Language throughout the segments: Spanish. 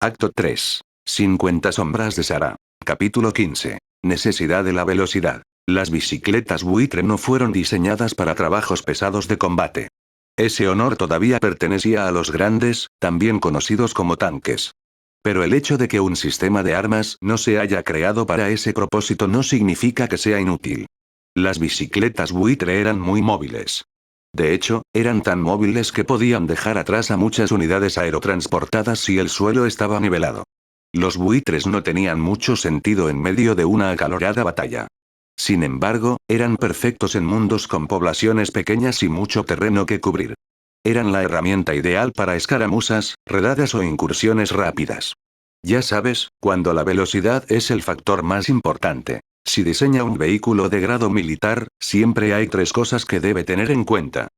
Acto 3. 50 sombras de Sara. Capítulo 15. Necesidad de la velocidad. Las bicicletas buitre no fueron diseñadas para trabajos pesados de combate. Ese honor todavía pertenecía a los grandes, también conocidos como tanques. Pero el hecho de que un sistema de armas no se haya creado para ese propósito no significa que sea inútil. Las bicicletas buitre eran muy móviles. De hecho, eran tan móviles que podían dejar atrás a muchas unidades aerotransportadas si el suelo estaba nivelado. Los buitres no tenían mucho sentido en medio de una acalorada batalla. Sin embargo, eran perfectos en mundos con poblaciones pequeñas y mucho terreno que cubrir. Eran la herramienta ideal para escaramuzas, redadas o incursiones rápidas. Ya sabes, cuando la velocidad es el factor más importante. Si diseña un vehículo de grado militar, siempre hay tres cosas que debe tener en cuenta: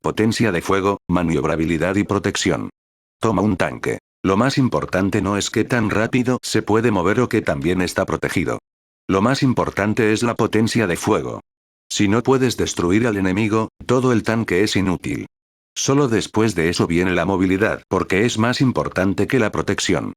potencia de fuego, maniobrabilidad y protección. Toma un tanque. Lo más importante no es qué tan rápido se puede mover o que también está protegido. Lo más importante es la potencia de fuego. Si no puedes destruir al enemigo, todo el tanque es inútil. Solo después de eso viene la movilidad, porque es más importante que la protección.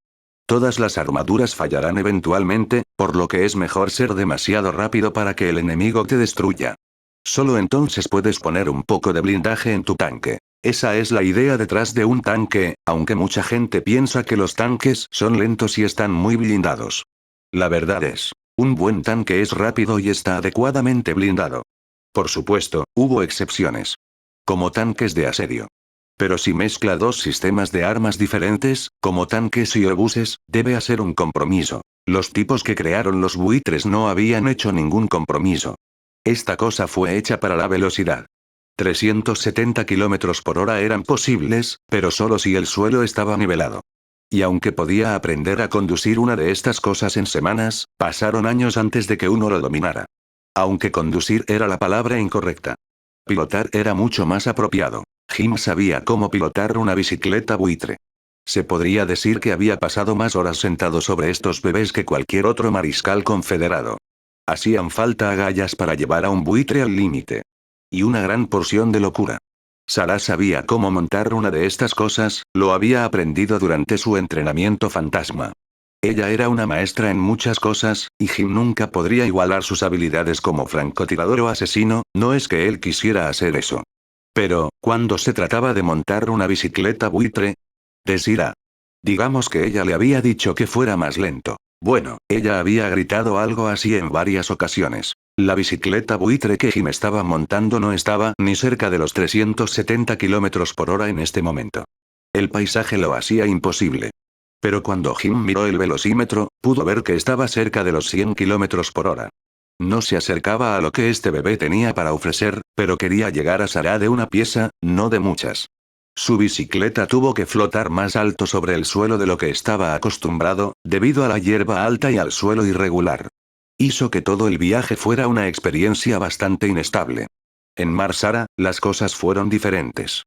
Todas las armaduras fallarán eventualmente, por lo que es mejor ser demasiado rápido para que el enemigo te destruya. Solo entonces puedes poner un poco de blindaje en tu tanque. Esa es la idea detrás de un tanque, aunque mucha gente piensa que los tanques son lentos y están muy blindados. La verdad es, un buen tanque es rápido y está adecuadamente blindado. Por supuesto, hubo excepciones. Como tanques de asedio. Pero si mezcla dos sistemas de armas diferentes, como tanques y obuses, debe hacer un compromiso. Los tipos que crearon los buitres no habían hecho ningún compromiso. Esta cosa fue hecha para la velocidad. 370 km por hora eran posibles, pero solo si el suelo estaba nivelado. Y aunque podía aprender a conducir una de estas cosas en semanas, pasaron años antes de que uno lo dominara. Aunque conducir era la palabra incorrecta. Pilotar era mucho más apropiado. Jim sabía cómo pilotar una bicicleta buitre. Se podría decir que había pasado más horas sentado sobre estos bebés que cualquier otro mariscal confederado. Hacían falta agallas para llevar a un buitre al límite. Y una gran porción de locura. Sara sabía cómo montar una de estas cosas, lo había aprendido durante su entrenamiento fantasma. Ella era una maestra en muchas cosas, y Jim nunca podría igualar sus habilidades como francotirador o asesino, no es que él quisiera hacer eso. Pero, cuando se trataba de montar una bicicleta buitre, Desira. Digamos que ella le había dicho que fuera más lento. Bueno, ella había gritado algo así en varias ocasiones. La bicicleta buitre que Jim estaba montando no estaba ni cerca de los 370 km por hora en este momento. El paisaje lo hacía imposible. Pero cuando Jim miró el velocímetro, pudo ver que estaba cerca de los 100 km por hora. No se acercaba a lo que este bebé tenía para ofrecer, pero quería llegar a Sara de una pieza, no de muchas. Su bicicleta tuvo que flotar más alto sobre el suelo de lo que estaba acostumbrado, debido a la hierba alta y al suelo irregular. Hizo que todo el viaje fuera una experiencia bastante inestable. En Mar Sara, las cosas fueron diferentes.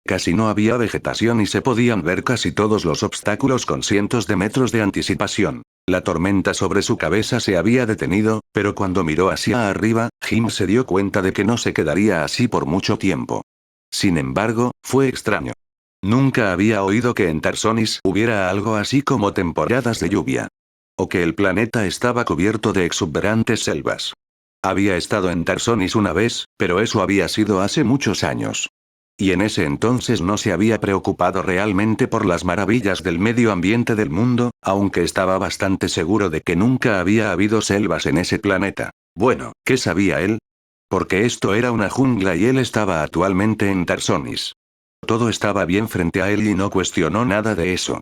Casi no había vegetación y se podían ver casi todos los obstáculos con cientos de metros de anticipación. La tormenta sobre su cabeza se había detenido, pero cuando miró hacia arriba, Jim se dio cuenta de que no se quedaría así por mucho tiempo. Sin embargo, fue extraño. Nunca había oído que en Tarsonis hubiera algo así como temporadas de lluvia. O que el planeta estaba cubierto de exuberantes selvas. Había estado en Tarsonis una vez, pero eso había sido hace muchos años. Y en ese entonces no se había preocupado realmente por las maravillas del medio ambiente del mundo, aunque estaba bastante seguro de que nunca había habido selvas en ese planeta. Bueno, ¿qué sabía él? Porque esto era una jungla y él estaba actualmente en Tarsonis. Todo estaba bien frente a él y no cuestionó nada de eso.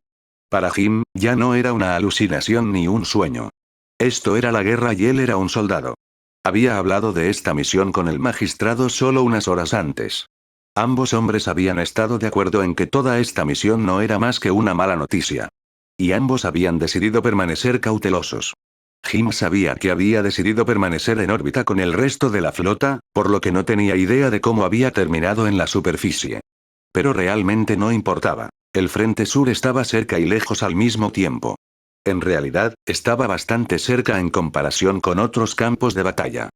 Para Jim, ya no era una alucinación ni un sueño. Esto era la guerra y él era un soldado. Había hablado de esta misión con el magistrado solo unas horas antes. Ambos hombres habían estado de acuerdo en que toda esta misión no era más que una mala noticia. Y ambos habían decidido permanecer cautelosos. Jim sabía que había decidido permanecer en órbita con el resto de la flota, por lo que no tenía idea de cómo había terminado en la superficie. Pero realmente no importaba. El frente sur estaba cerca y lejos al mismo tiempo. En realidad, estaba bastante cerca en comparación con otros campos de batalla.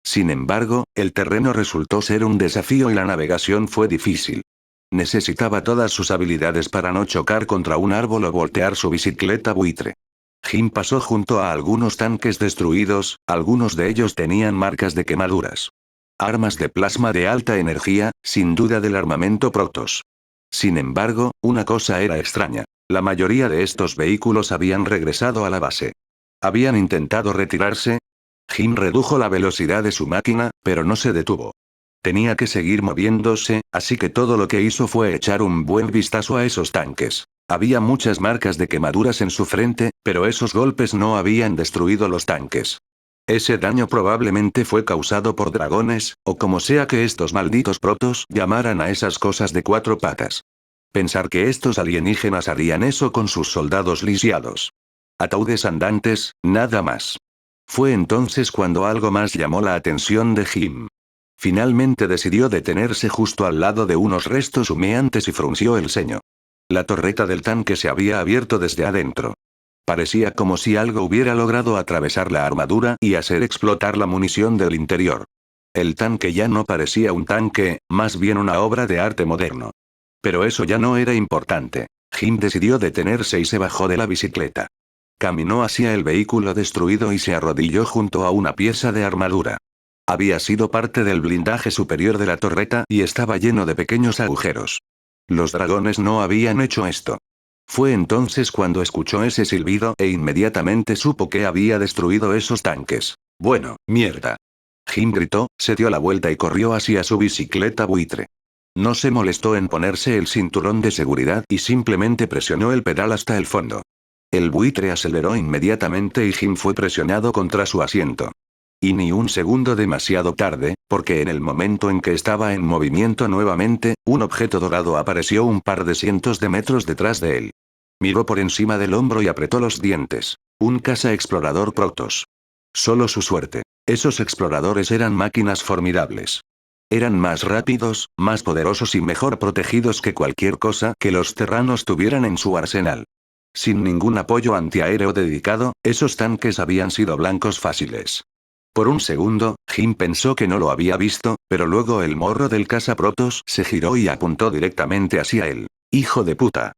Sin embargo, el terreno resultó ser un desafío y la navegación fue difícil. Necesitaba todas sus habilidades para no chocar contra un árbol o voltear su bicicleta buitre. Jim pasó junto a algunos tanques destruidos, algunos de ellos tenían marcas de quemaduras. Armas de plasma de alta energía, sin duda del armamento Protoss. Sin embargo, una cosa era extraña. La mayoría de estos vehículos habían regresado a la base. ¿Habían intentado retirarse? Jim redujo la velocidad de su máquina, pero no se detuvo. Tenía que seguir moviéndose, así que todo lo que hizo fue echar un buen vistazo a esos tanques. Había muchas marcas de quemaduras en su frente, pero esos golpes no habían destruido los tanques. Ese daño probablemente fue causado por dragones, o como sea que estos malditos protos llamaran a esas cosas de 4 patas. Pensar que estos alienígenas harían eso con sus soldados lisiados. Ataúdes andantes, nada más. Fue entonces cuando algo más llamó la atención de Jim. Finalmente decidió detenerse justo al lado de unos restos humeantes y frunció el ceño. La torreta del tanque se había abierto desde adentro. Parecía como si algo hubiera logrado atravesar la armadura y hacer explotar la munición del interior. El tanque ya no parecía un tanque, más bien una obra de arte moderno. Pero eso ya no era importante. Jim decidió detenerse y se bajó de la bicicleta. Caminó hacia el vehículo destruido y se arrodilló junto a una pieza de armadura. Había sido parte del blindaje superior de la torreta y estaba lleno de pequeños agujeros. Los dragones no habían hecho esto. Fue entonces cuando escuchó ese silbido e inmediatamente supo que había destruido esos tanques. Bueno, mierda. Jim gritó, se dio la vuelta y corrió hacia su bicicleta buitre. No se molestó en ponerse el cinturón de seguridad y simplemente presionó el pedal hasta el fondo. El buitre aceleró inmediatamente y Jim fue presionado contra su asiento. Y ni un segundo demasiado tarde, porque en el momento en que estaba en movimiento nuevamente, un objeto dorado apareció un par de cientos de metros detrás de él. Miró por encima del hombro y apretó los dientes. Un caza explorador Protoss. Solo su suerte. Esos exploradores eran máquinas formidables. Eran más rápidos, más poderosos y mejor protegidos que cualquier cosa que los terranos tuvieran en su arsenal. Sin ningún apoyo antiaéreo dedicado, esos tanques habían sido blancos fáciles. Por un segundo, Jim pensó que no lo había visto, pero luego el morro del caza Protoss se giró y apuntó directamente hacia él. ¡Hijo de puta!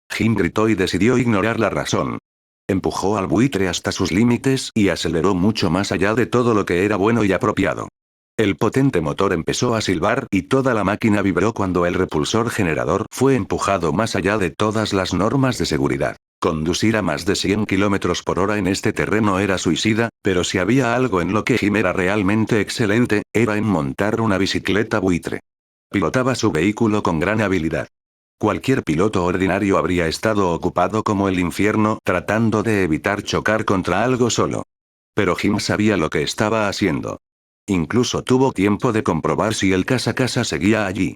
Jim gritó y decidió ignorar la razón. Empujó al buitre hasta sus límites y aceleró mucho más allá de todo lo que era bueno y apropiado. El potente motor empezó a silbar y toda la máquina vibró cuando el repulsor generador fue empujado más allá de todas las normas de seguridad. Conducir a más de 100 km por hora en este terreno era suicida, pero si había algo en lo que Jim era realmente excelente, era en montar una bicicleta buitre. Pilotaba su vehículo con gran habilidad. Cualquier piloto ordinario habría estado ocupado como el infierno tratando de evitar chocar contra algo solo. Pero Jim sabía lo que estaba haciendo. Incluso tuvo tiempo de comprobar si el casa seguía allí.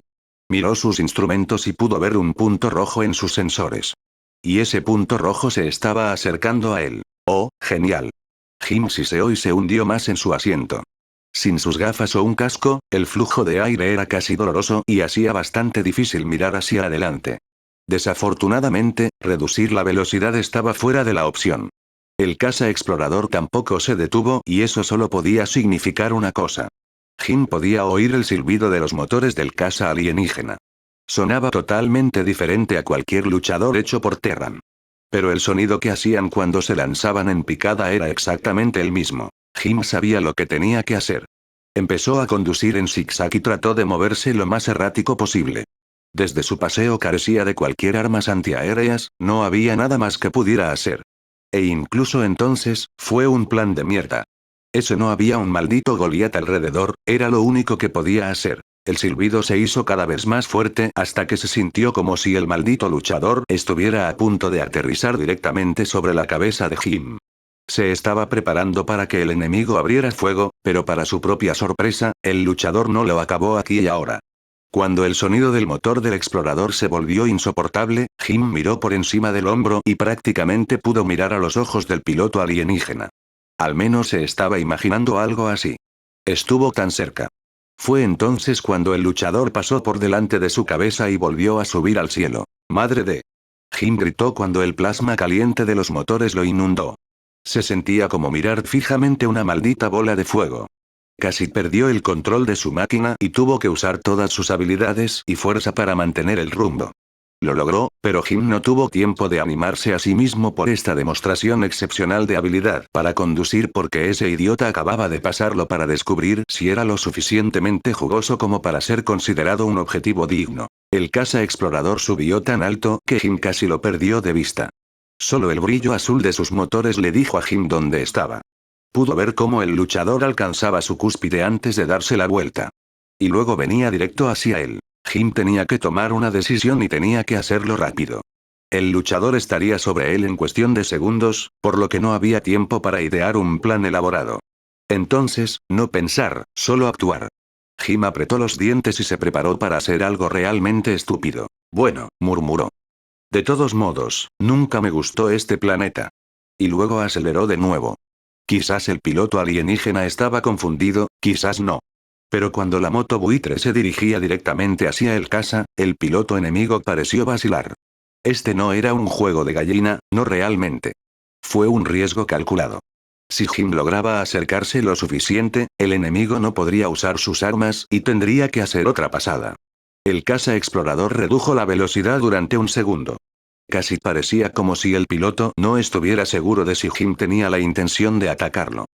Miró sus instrumentos y pudo ver un punto rojo en sus sensores. Y ese punto rojo se estaba acercando a él. ¡Oh, genial! Jim siseó y se hundió más en su asiento. Sin sus gafas o un casco, el flujo de aire era casi doloroso y hacía bastante difícil mirar hacia adelante. Desafortunadamente, reducir la velocidad estaba fuera de la opción. El caza explorador tampoco se detuvo y eso solo podía significar una cosa. Jim podía oír el silbido de los motores del caza alienígena. Sonaba totalmente diferente a cualquier luchador hecho por Terran. Pero el sonido que hacían cuando se lanzaban en picada era exactamente el mismo. Jim sabía lo que tenía que hacer. Empezó a conducir en zigzag y trató de moverse lo más errático posible. Desde su paseo carecía de cualquier armas antiaéreas, no había nada más que pudiera hacer. E incluso entonces, fue un plan de mierda. Eso no había un maldito Goliat alrededor, era lo único que podía hacer. El silbido se hizo cada vez más fuerte hasta que se sintió como si el maldito luchador estuviera a punto de aterrizar directamente sobre la cabeza de Jim. Se estaba preparando para que el enemigo abriera fuego, pero para su propia sorpresa, el luchador no lo acabó aquí y ahora. Cuando el sonido del motor del explorador se volvió insoportable, Jim miró por encima del hombro y prácticamente pudo mirar a los ojos del piloto alienígena. Al menos se estaba imaginando algo así. Estuvo tan cerca. Fue entonces cuando el luchador pasó por delante de su cabeza y volvió a subir al cielo. ¡Madre de! Jim gritó cuando el plasma caliente de los motores lo inundó. Se sentía como mirar fijamente una maldita bola de fuego. Casi perdió el control de su máquina y tuvo que usar todas sus habilidades y fuerza para mantener el rumbo. Lo logró, pero Jim no tuvo tiempo de animarse a sí mismo por esta demostración excepcional de habilidad para conducir porque ese idiota acababa de pasarlo para descubrir si era lo suficientemente jugoso como para ser considerado un objetivo digno. El caza explorador subió tan alto que Jim casi lo perdió de vista. Solo el brillo azul de sus motores le dijo a Jim dónde estaba. Pudo ver cómo el luchador alcanzaba su cúspide antes de darse la vuelta. Y luego venía directo hacia él. Jim tenía que tomar una decisión y tenía que hacerlo rápido. El luchador estaría sobre él en cuestión de segundos, por lo que no había tiempo para idear un plan elaborado. Entonces, no pensar, solo actuar. Jim apretó los dientes y se preparó para hacer algo realmente estúpido. Bueno, murmuró. De todos modos, nunca me gustó este planeta. Y luego aceleró de nuevo. Quizás el piloto alienígena estaba confundido, quizás no. Pero cuando la moto buitre se dirigía directamente hacia el caza, el piloto enemigo pareció vacilar. Este no era un juego de gallina, no realmente. Fue un riesgo calculado. Si Jim lograba acercarse lo suficiente, el enemigo no podría usar sus armas y tendría que hacer otra pasada. El caza explorador redujo la velocidad durante un segundo. Casi parecía como si el piloto no estuviera seguro de si Jim tenía la intención de atacarlo.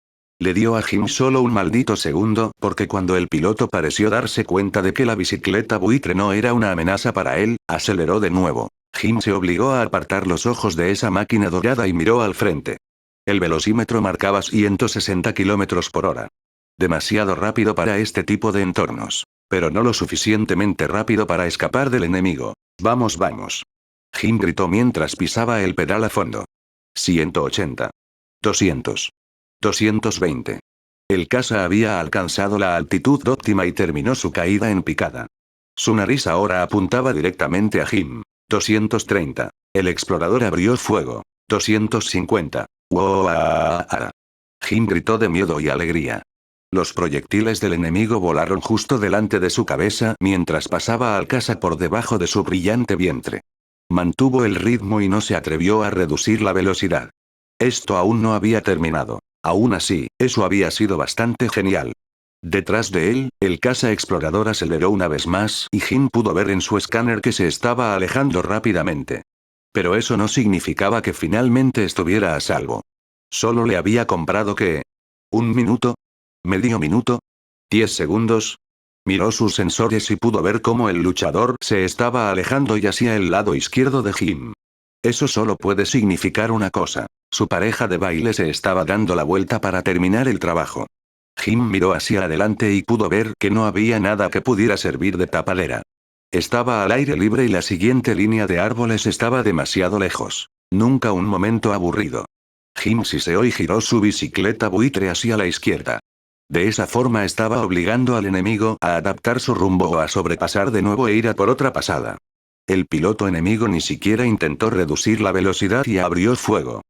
Le dio a Jim solo un maldito segundo, porque cuando el piloto pareció darse cuenta de que la bicicleta buitre no era una amenaza para él, aceleró de nuevo. Jim se obligó a apartar los ojos de esa máquina dorada y miró al frente. El velocímetro marcaba 160 km por hora. Demasiado rápido para este tipo de entornos. Pero no lo suficientemente rápido para escapar del enemigo. Vamos, vamos. Jim gritó mientras pisaba el pedal a fondo. 180. 200. 220. El caza había alcanzado la altitud óptima y terminó su caída en picada. Su nariz ahora apuntaba directamente a Jim. 230. El explorador abrió fuego. 250. ¡Wow! Jim gritó de miedo y alegría. Los proyectiles del enemigo volaron justo delante de su cabeza mientras pasaba al caza por debajo de su brillante vientre. Mantuvo el ritmo y no se atrevió a reducir la velocidad. Esto aún no había terminado. Aún así, eso había sido bastante genial. Detrás de él, el caza explorador aceleró una vez más y Jim pudo ver en su escáner que se estaba alejando rápidamente. Pero eso no significaba que finalmente estuviera a salvo. Solo le había comprado ¿qué? ¿1 minuto? ¿Medio minuto? ¿10 segundos? Miró sus sensores y pudo ver cómo el luchador se estaba alejando y hacia el lado izquierdo de Jim. Eso solo puede significar una cosa. Su pareja de baile se estaba dando la vuelta para terminar el trabajo. Jim miró hacia adelante y pudo ver que no había nada que pudiera servir de tapadera. Estaba al aire libre y la siguiente línea de árboles estaba demasiado lejos. Nunca un momento aburrido. Jim siseó y giró su bicicleta buitre hacia la izquierda. De esa forma estaba obligando al enemigo a adaptar su rumbo o a sobrepasar de nuevo e ir a por otra pasada. El piloto enemigo ni siquiera intentó reducir la velocidad y abrió fuego.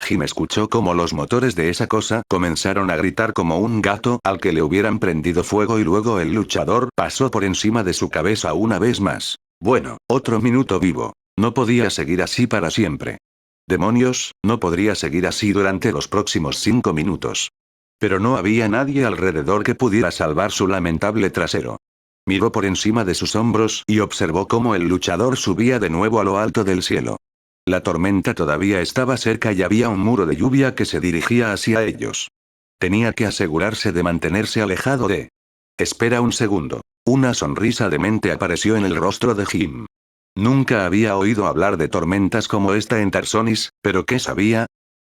Jim escuchó cómo los motores de esa cosa comenzaron a gritar como un gato al que le hubieran prendido fuego y luego el luchador pasó por encima de su cabeza una vez más. Bueno, otro minuto vivo. No podía seguir así para siempre. Demonios, no podría seguir así durante los próximos 5 minutos. Pero no había nadie alrededor que pudiera salvar su lamentable trasero. Miró por encima de sus hombros y observó cómo el luchador subía de nuevo a lo alto del cielo. La tormenta todavía estaba cerca y había un muro de lluvia que se dirigía hacia ellos. Tenía que asegurarse de mantenerse alejado de... Espera un segundo. Una sonrisa demente apareció en el rostro de Jim. Nunca había oído hablar de tormentas como esta en Tarsonis, pero ¿qué sabía?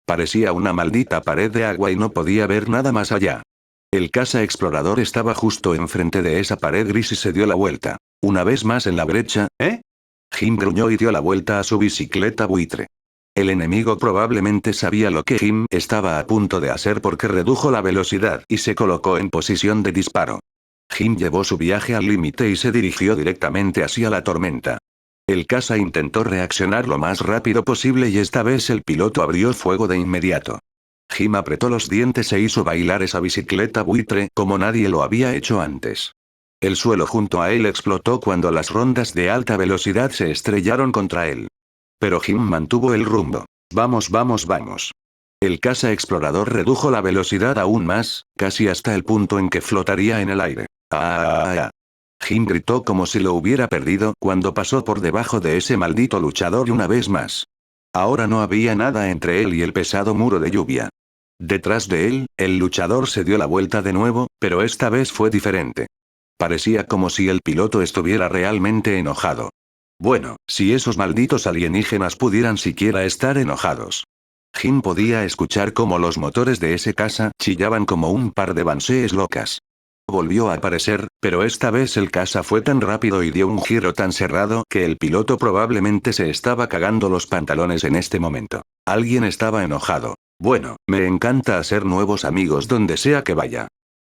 Parecía una maldita pared de agua y no podía ver nada más allá. El caza explorador estaba justo enfrente de esa pared gris y se dio la vuelta. Una vez más en la brecha, ¿eh? Jim gruñó y dio la vuelta a su bicicleta buitre. El enemigo probablemente sabía lo que Jim estaba a punto de hacer porque redujo la velocidad y se colocó en posición de disparo. Jim llevó su viaje al límite y se dirigió directamente hacia la tormenta. El caza intentó reaccionar lo más rápido posible y esta vez el piloto abrió fuego de inmediato. Jim apretó los dientes e hizo bailar esa bicicleta buitre como nadie lo había hecho antes. El suelo junto a él explotó cuando las rondas de alta velocidad se estrellaron contra él. Pero Jim mantuvo el rumbo. Vamos, vamos, vamos. El caza explorador redujo la velocidad aún más, casi hasta el punto en que flotaría en el aire. ¡Ah! Jim gritó como si lo hubiera perdido cuando pasó por debajo de ese maldito luchador una vez más. Ahora no había nada entre él y el pesado muro de lluvia. Detrás de él, el luchador se dio la vuelta de nuevo, pero esta vez fue diferente. Parecía como si el piloto estuviera realmente enojado. Bueno, si esos malditos alienígenas pudieran siquiera estar enojados. Jim podía escuchar cómo los motores de ese caza chillaban como un par de bansees locas. Volvió a aparecer, pero esta vez el caza fue tan rápido y dio un giro tan cerrado que el piloto probablemente se estaba cagando los pantalones en este momento. Alguien estaba enojado. Bueno, me encanta hacer nuevos amigos donde sea que vaya.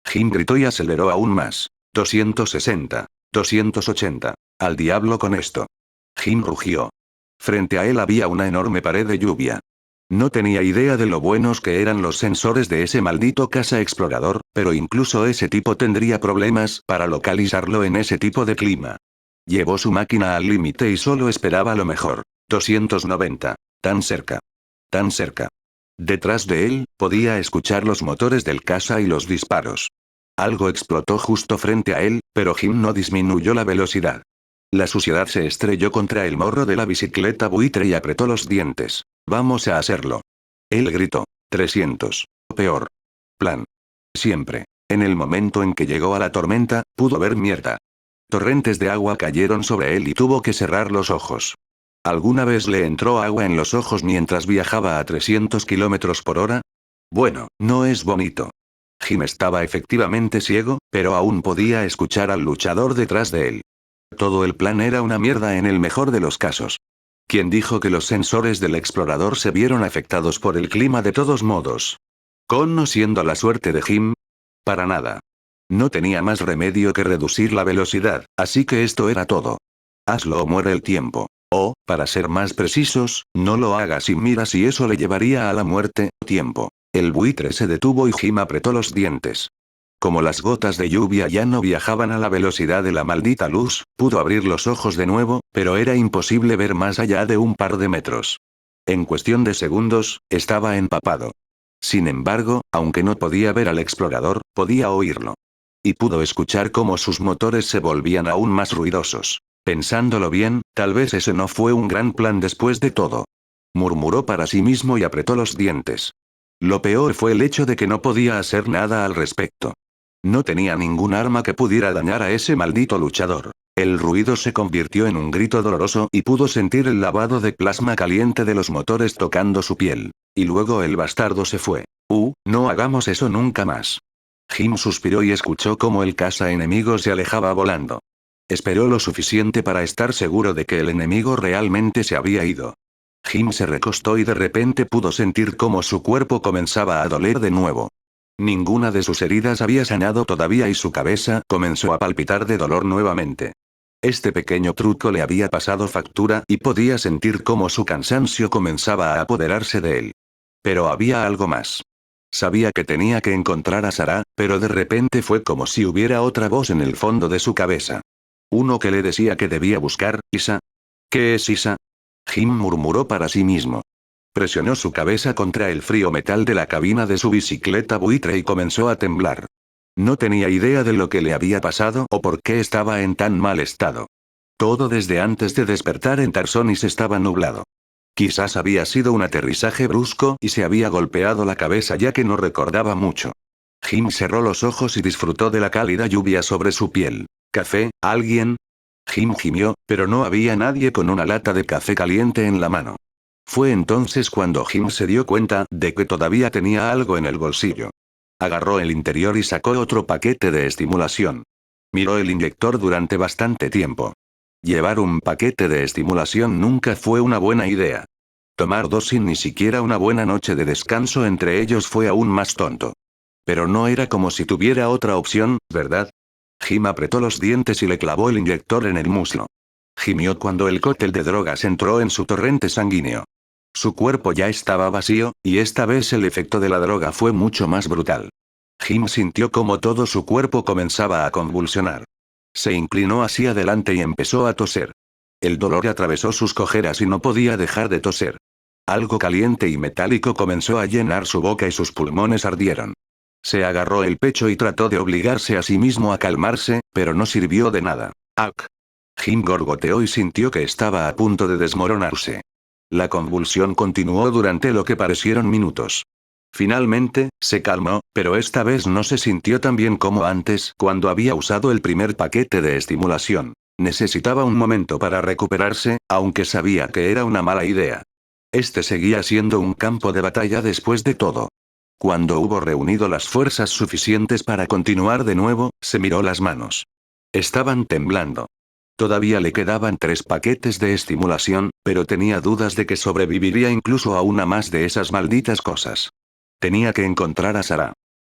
Jim gritó y aceleró aún más. 260. 280. Al diablo con esto. Jim rugió. Frente a él había una enorme pared de lluvia. No tenía idea de lo buenos que eran los sensores de ese maldito caza explorador, pero incluso ese tipo tendría problemas para localizarlo en ese tipo de clima. Llevó su máquina al límite y solo esperaba lo mejor. 290. Tan cerca. Tan cerca. Detrás de él, podía escuchar los motores del caza y los disparos. Algo explotó justo frente a él, pero Jim no disminuyó la velocidad. La suciedad se estrelló contra el morro de la bicicleta buitre y apretó los dientes. Vamos a hacerlo. Él gritó. 300. Peor. Plan. Siempre. En el momento en que llegó a la tormenta, pudo ver mierda. Torrentes de agua cayeron sobre él y tuvo que cerrar los ojos. ¿Alguna vez le entró agua en los ojos mientras viajaba a 300 kilómetros por hora? Bueno, no es bonito. Jim estaba efectivamente ciego, pero aún podía escuchar al luchador detrás de él. Todo el plan era una mierda en el mejor de los casos. ¿Quién dijo que los sensores del explorador se vieron afectados por el clima de todos modos? Conociendo la suerte de Jim. Para nada. No tenía más remedio que reducir la velocidad, así que esto era todo. Hazlo o muere el tiempo. O, para ser más precisos, no lo hagas y mira si eso le llevaría a la muerte, tiempo. El buitre se detuvo y Jim apretó los dientes. Como las gotas de lluvia ya no viajaban a la velocidad de la maldita luz, pudo abrir los ojos de nuevo, pero era imposible ver más allá de un par de metros. En cuestión de segundos, estaba empapado. Sin embargo, aunque no podía ver al explorador, podía oírlo. Y pudo escuchar cómo sus motores se volvían aún más ruidosos. Pensándolo bien, tal vez ese no fue un gran plan después de todo. Murmuró para sí mismo y apretó los dientes. Lo peor fue el hecho de que no podía hacer nada al respecto. No tenía ningún arma que pudiera dañar a ese maldito luchador. El ruido se convirtió en un grito doloroso y pudo sentir el lavado de plasma caliente de los motores tocando su piel. Y luego el bastardo se fue. No hagamos eso nunca más. Jim suspiró y escuchó cómo el caza enemigo se alejaba volando. Esperó lo suficiente para estar seguro de que el enemigo realmente se había ido. Jim se recostó y de repente pudo sentir cómo su cuerpo comenzaba a doler de nuevo. Ninguna de sus heridas había sanado todavía y su cabeza comenzó a palpitar de dolor nuevamente. Este pequeño truco le había pasado factura y podía sentir cómo su cansancio comenzaba a apoderarse de él. Pero había algo más. Sabía que tenía que encontrar a Sarah, pero de repente fue como si hubiera otra voz en el fondo de su cabeza. Uno que le decía que debía buscar, Isa. ¿Qué es Isa? Jim murmuró para sí mismo. Presionó su cabeza contra el frío metal de la cabina de su bicicleta buitre y comenzó a temblar. No tenía idea de lo que le había pasado o por qué estaba en tan mal estado. Todo desde antes de despertar en Tarsonis estaba nublado. Quizás había sido un aterrizaje brusco y se había golpeado la cabeza ya que no recordaba mucho. Jim cerró los ojos y disfrutó de la cálida lluvia sobre su piel. ¿Café, alguien? Jim gimió, pero no había nadie con una lata de café caliente en la mano. Fue entonces cuando Jim se dio cuenta de que todavía tenía algo en el bolsillo. Agarró el interior y sacó otro paquete de estimulación. Miró el inyector durante bastante tiempo. Llevar un paquete de estimulación nunca fue una buena idea. Tomar dos sin ni siquiera una buena noche de descanso entre ellos fue aún más tonto. Pero no era como si tuviera otra opción, ¿verdad? Jim apretó los dientes y le clavó el inyector en el muslo. Gimió cuando el cóctel de drogas entró en su torrente sanguíneo. Su cuerpo ya estaba vacío, y esta vez el efecto de la droga fue mucho más brutal. Jim sintió como todo su cuerpo comenzaba a convulsionar. Se inclinó hacia adelante y empezó a toser. El dolor atravesó sus cojeras y no podía dejar de toser. Algo caliente y metálico comenzó a llenar su boca y sus pulmones ardieron. Se agarró el pecho y trató de obligarse a sí mismo a calmarse, pero no sirvió de nada. ¡Ak! Jim gorgoteó y sintió que estaba a punto de desmoronarse. La convulsión continuó durante lo que parecieron minutos. Finalmente, se calmó, pero esta vez no se sintió tan bien como antes cuando había usado el primer paquete de estimulación. Necesitaba un momento para recuperarse, aunque sabía que era una mala idea. Este seguía siendo un campo de batalla después de todo. Cuando hubo reunido las fuerzas suficientes para continuar de nuevo, se miró las manos. Estaban temblando. Todavía le quedaban 3 paquetes de estimulación, pero tenía dudas de que sobreviviría incluso a una más de esas malditas cosas. Tenía que encontrar a Sarah.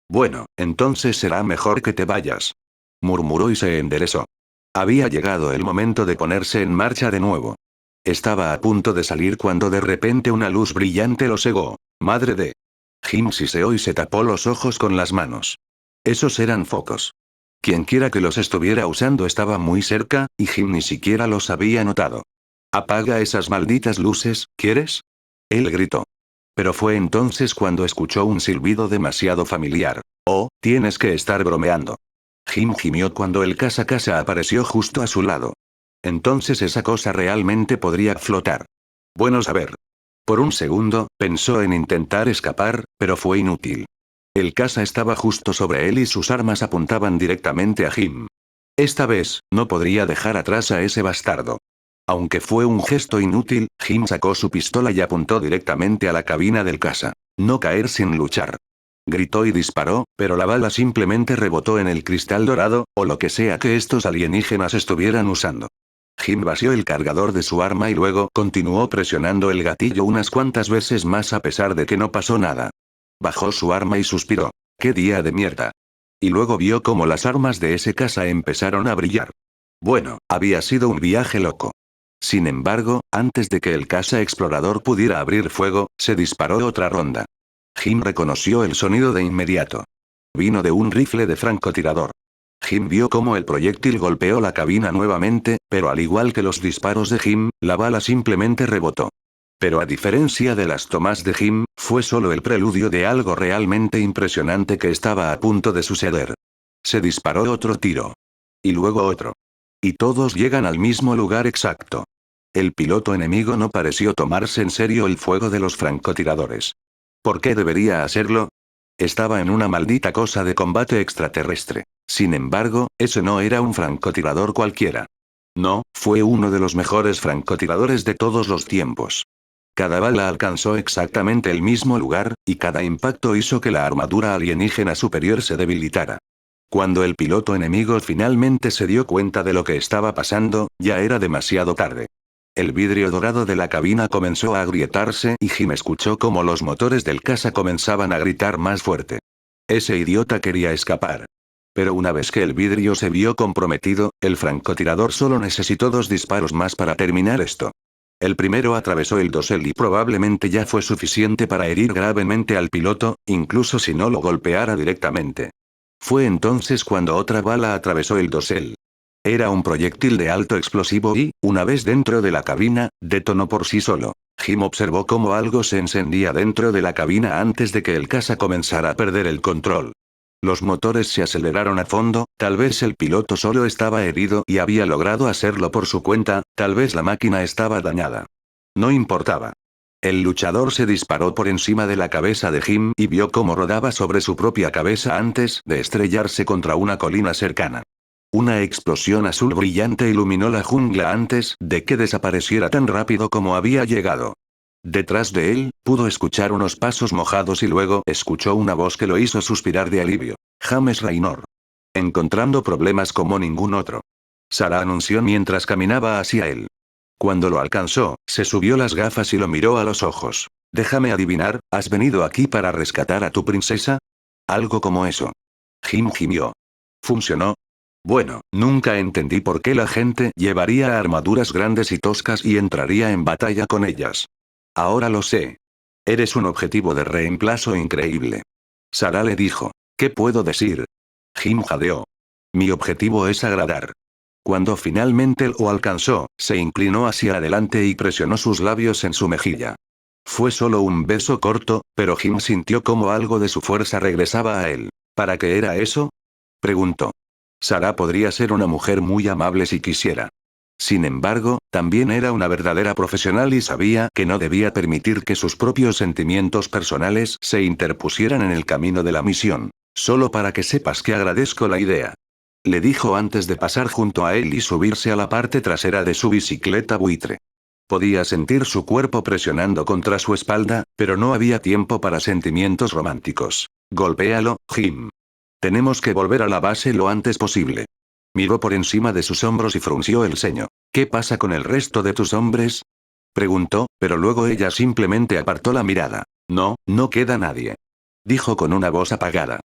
Bueno, entonces será mejor que te vayas. Murmuró y se enderezó. Había llegado el momento de ponerse en marcha de nuevo. Estaba a punto de salir cuando de repente una luz brillante lo cegó. Madre de... Jim siseó y se tapó los ojos con las manos. Esos eran focos. Quienquiera que los estuviera usando estaba muy cerca, y Jim ni siquiera los había notado. «Apaga esas malditas luces, ¿quieres?», él gritó. Pero fue entonces cuando escuchó un silbido demasiado familiar. «Oh, tienes que estar bromeando». Jim gimió cuando el casa apareció justo a su lado. Entonces esa cosa realmente podría flotar. Bueno saber. Por un segundo, pensó en intentar escapar, pero fue inútil. El caza estaba justo sobre él y sus armas apuntaban directamente a Jim. Esta vez, no podría dejar atrás a ese bastardo. Aunque fue un gesto inútil, Jim sacó su pistola y apuntó directamente a la cabina del caza. No caer sin luchar. Gritó y disparó, pero la bala simplemente rebotó en el cristal dorado, o lo que sea que estos alienígenas estuvieran usando. Jim vació el cargador de su arma y luego continuó presionando el gatillo unas cuantas veces más a pesar de que no pasó nada. Bajó su arma y suspiró. ¡Qué día de mierda! Y luego vio cómo las armas de ese caza empezaron a brillar. Bueno, había sido un viaje loco. Sin embargo, antes de que el caza explorador pudiera abrir fuego, se disparó otra ronda. Jim reconoció el sonido de inmediato. Vino de un rifle de francotirador. Jim vio cómo el proyectil golpeó la cabina nuevamente, pero al igual que los disparos de Jim, la bala simplemente rebotó. Pero a diferencia de las tomas de Jim, fue solo el preludio de algo realmente impresionante que estaba a punto de suceder. Se disparó otro tiro. Y luego otro. Y todos llegan al mismo lugar exacto. El piloto enemigo no pareció tomarse en serio el fuego de los francotiradores. ¿Por qué debería hacerlo? Estaba en una maldita cosa de combate extraterrestre. Sin embargo, ese no era un francotirador cualquiera. No, fue uno de los mejores francotiradores de todos los tiempos. Cada bala alcanzó exactamente el mismo lugar, y cada impacto hizo que la armadura alienígena superior se debilitara. Cuando el piloto enemigo finalmente se dio cuenta de lo que estaba pasando, ya era demasiado tarde. El vidrio dorado de la cabina comenzó a agrietarse y Jim escuchó cómo los motores del caza comenzaban a gritar más fuerte. Ese idiota quería escapar. Pero una vez que el vidrio se vio comprometido, el francotirador solo necesitó 2 disparos más para terminar esto. El primero atravesó el dosel y probablemente ya fue suficiente para herir gravemente al piloto, incluso si no lo golpeara directamente. Fue entonces cuando otra bala atravesó el dosel. Era un proyectil de alto explosivo y, una vez dentro de la cabina, detonó por sí solo. Jim observó cómo algo se encendía dentro de la cabina antes de que el caza comenzara a perder el control. Los motores se aceleraron a fondo, tal vez el piloto solo estaba herido y había logrado hacerlo por su cuenta, tal vez la máquina estaba dañada. No importaba. El luchador se disparó por encima de la cabeza de Jim y vio cómo rodaba sobre su propia cabeza antes de estrellarse contra una colina cercana. Una explosión azul brillante iluminó la jungla antes de que desapareciera tan rápido como había llegado. Detrás de él, pudo escuchar unos pasos mojados y luego escuchó una voz que lo hizo suspirar de alivio. James Raynor. Encontrando problemas como ningún otro. Sarah anunció mientras caminaba hacia él. Cuando lo alcanzó, se subió las gafas y lo miró a los ojos. Déjame adivinar, ¿has venido aquí para rescatar a tu princesa? Algo como eso. Jim gimió. ¿Funcionó? Bueno, nunca entendí por qué la gente llevaría armaduras grandes y toscas y entraría en batalla con ellas. Ahora lo sé. Eres un objetivo de reemplazo increíble. Sarah le dijo. ¿Qué puedo decir? Jim jadeó. Mi objetivo es agradar. Cuando finalmente lo alcanzó, se inclinó hacia adelante y presionó sus labios en su mejilla. Fue solo un beso corto, pero Jim sintió como algo de su fuerza regresaba a él. ¿Para qué era eso? Preguntó. Sarah podría ser una mujer muy amable si quisiera. Sin embargo, también era una verdadera profesional y sabía que no debía permitir que sus propios sentimientos personales se interpusieran en el camino de la misión. Solo para que sepas que agradezco la idea. Le dijo antes de pasar junto a él y subirse a la parte trasera de su bicicleta buitre. Podía sentir su cuerpo presionando contra su espalda, pero no había tiempo para sentimientos románticos. Golpéalo, Jim. Tenemos que volver a la base lo antes posible. Miró por encima de sus hombros y frunció el ceño. ¿Qué pasa con el resto de tus hombres? Preguntó, pero luego ella simplemente apartó la mirada. No, no queda nadie. Dijo con una voz apagada.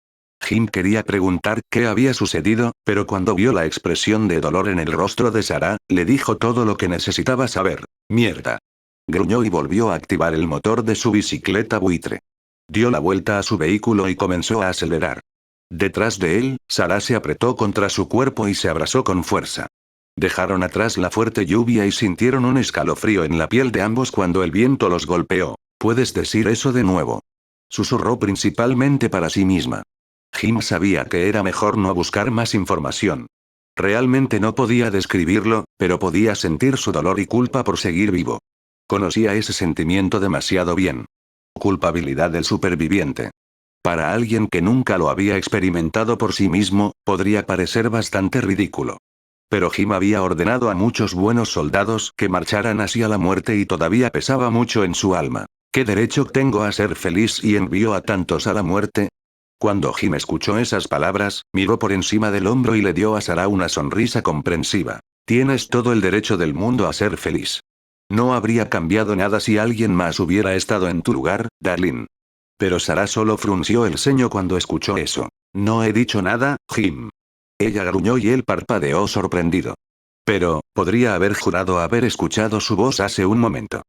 Jim quería preguntar qué había sucedido, pero cuando vio la expresión de dolor en el rostro de Sarah, le dijo todo lo que necesitaba saber. Mierda. Gruñó y volvió a activar el motor de su bicicleta buitre. Dio la vuelta a su vehículo y comenzó a acelerar. Detrás de él, Sarah se apretó contra su cuerpo y se abrazó con fuerza. Dejaron atrás la fuerte lluvia y sintieron un escalofrío en la piel de ambos cuando el viento los golpeó. ¿Puedes decir eso de nuevo? Susurró principalmente para sí misma. Jim sabía que era mejor no buscar más información. Realmente no podía describirlo, pero podía sentir su dolor y culpa por seguir vivo. Conocía ese sentimiento demasiado bien. Culpabilidad del superviviente. Para alguien que nunca lo había experimentado por sí mismo, podría parecer bastante ridículo. Pero Jim había ordenado a muchos buenos soldados que marcharan hacia la muerte y todavía pesaba mucho en su alma. ¿Qué derecho tengo a ser feliz y envió a tantos a la muerte? Cuando Jim escuchó esas palabras, miró por encima del hombro y le dio a Sarah una sonrisa comprensiva. Tienes todo el derecho del mundo a ser feliz. No habría cambiado nada si alguien más hubiera estado en tu lugar, darling. Pero Sarah solo frunció el ceño cuando escuchó eso. No he dicho nada, Jim. Ella gruñó y él parpadeó sorprendido. Pero, podría haber jurado haber escuchado su voz hace un momento.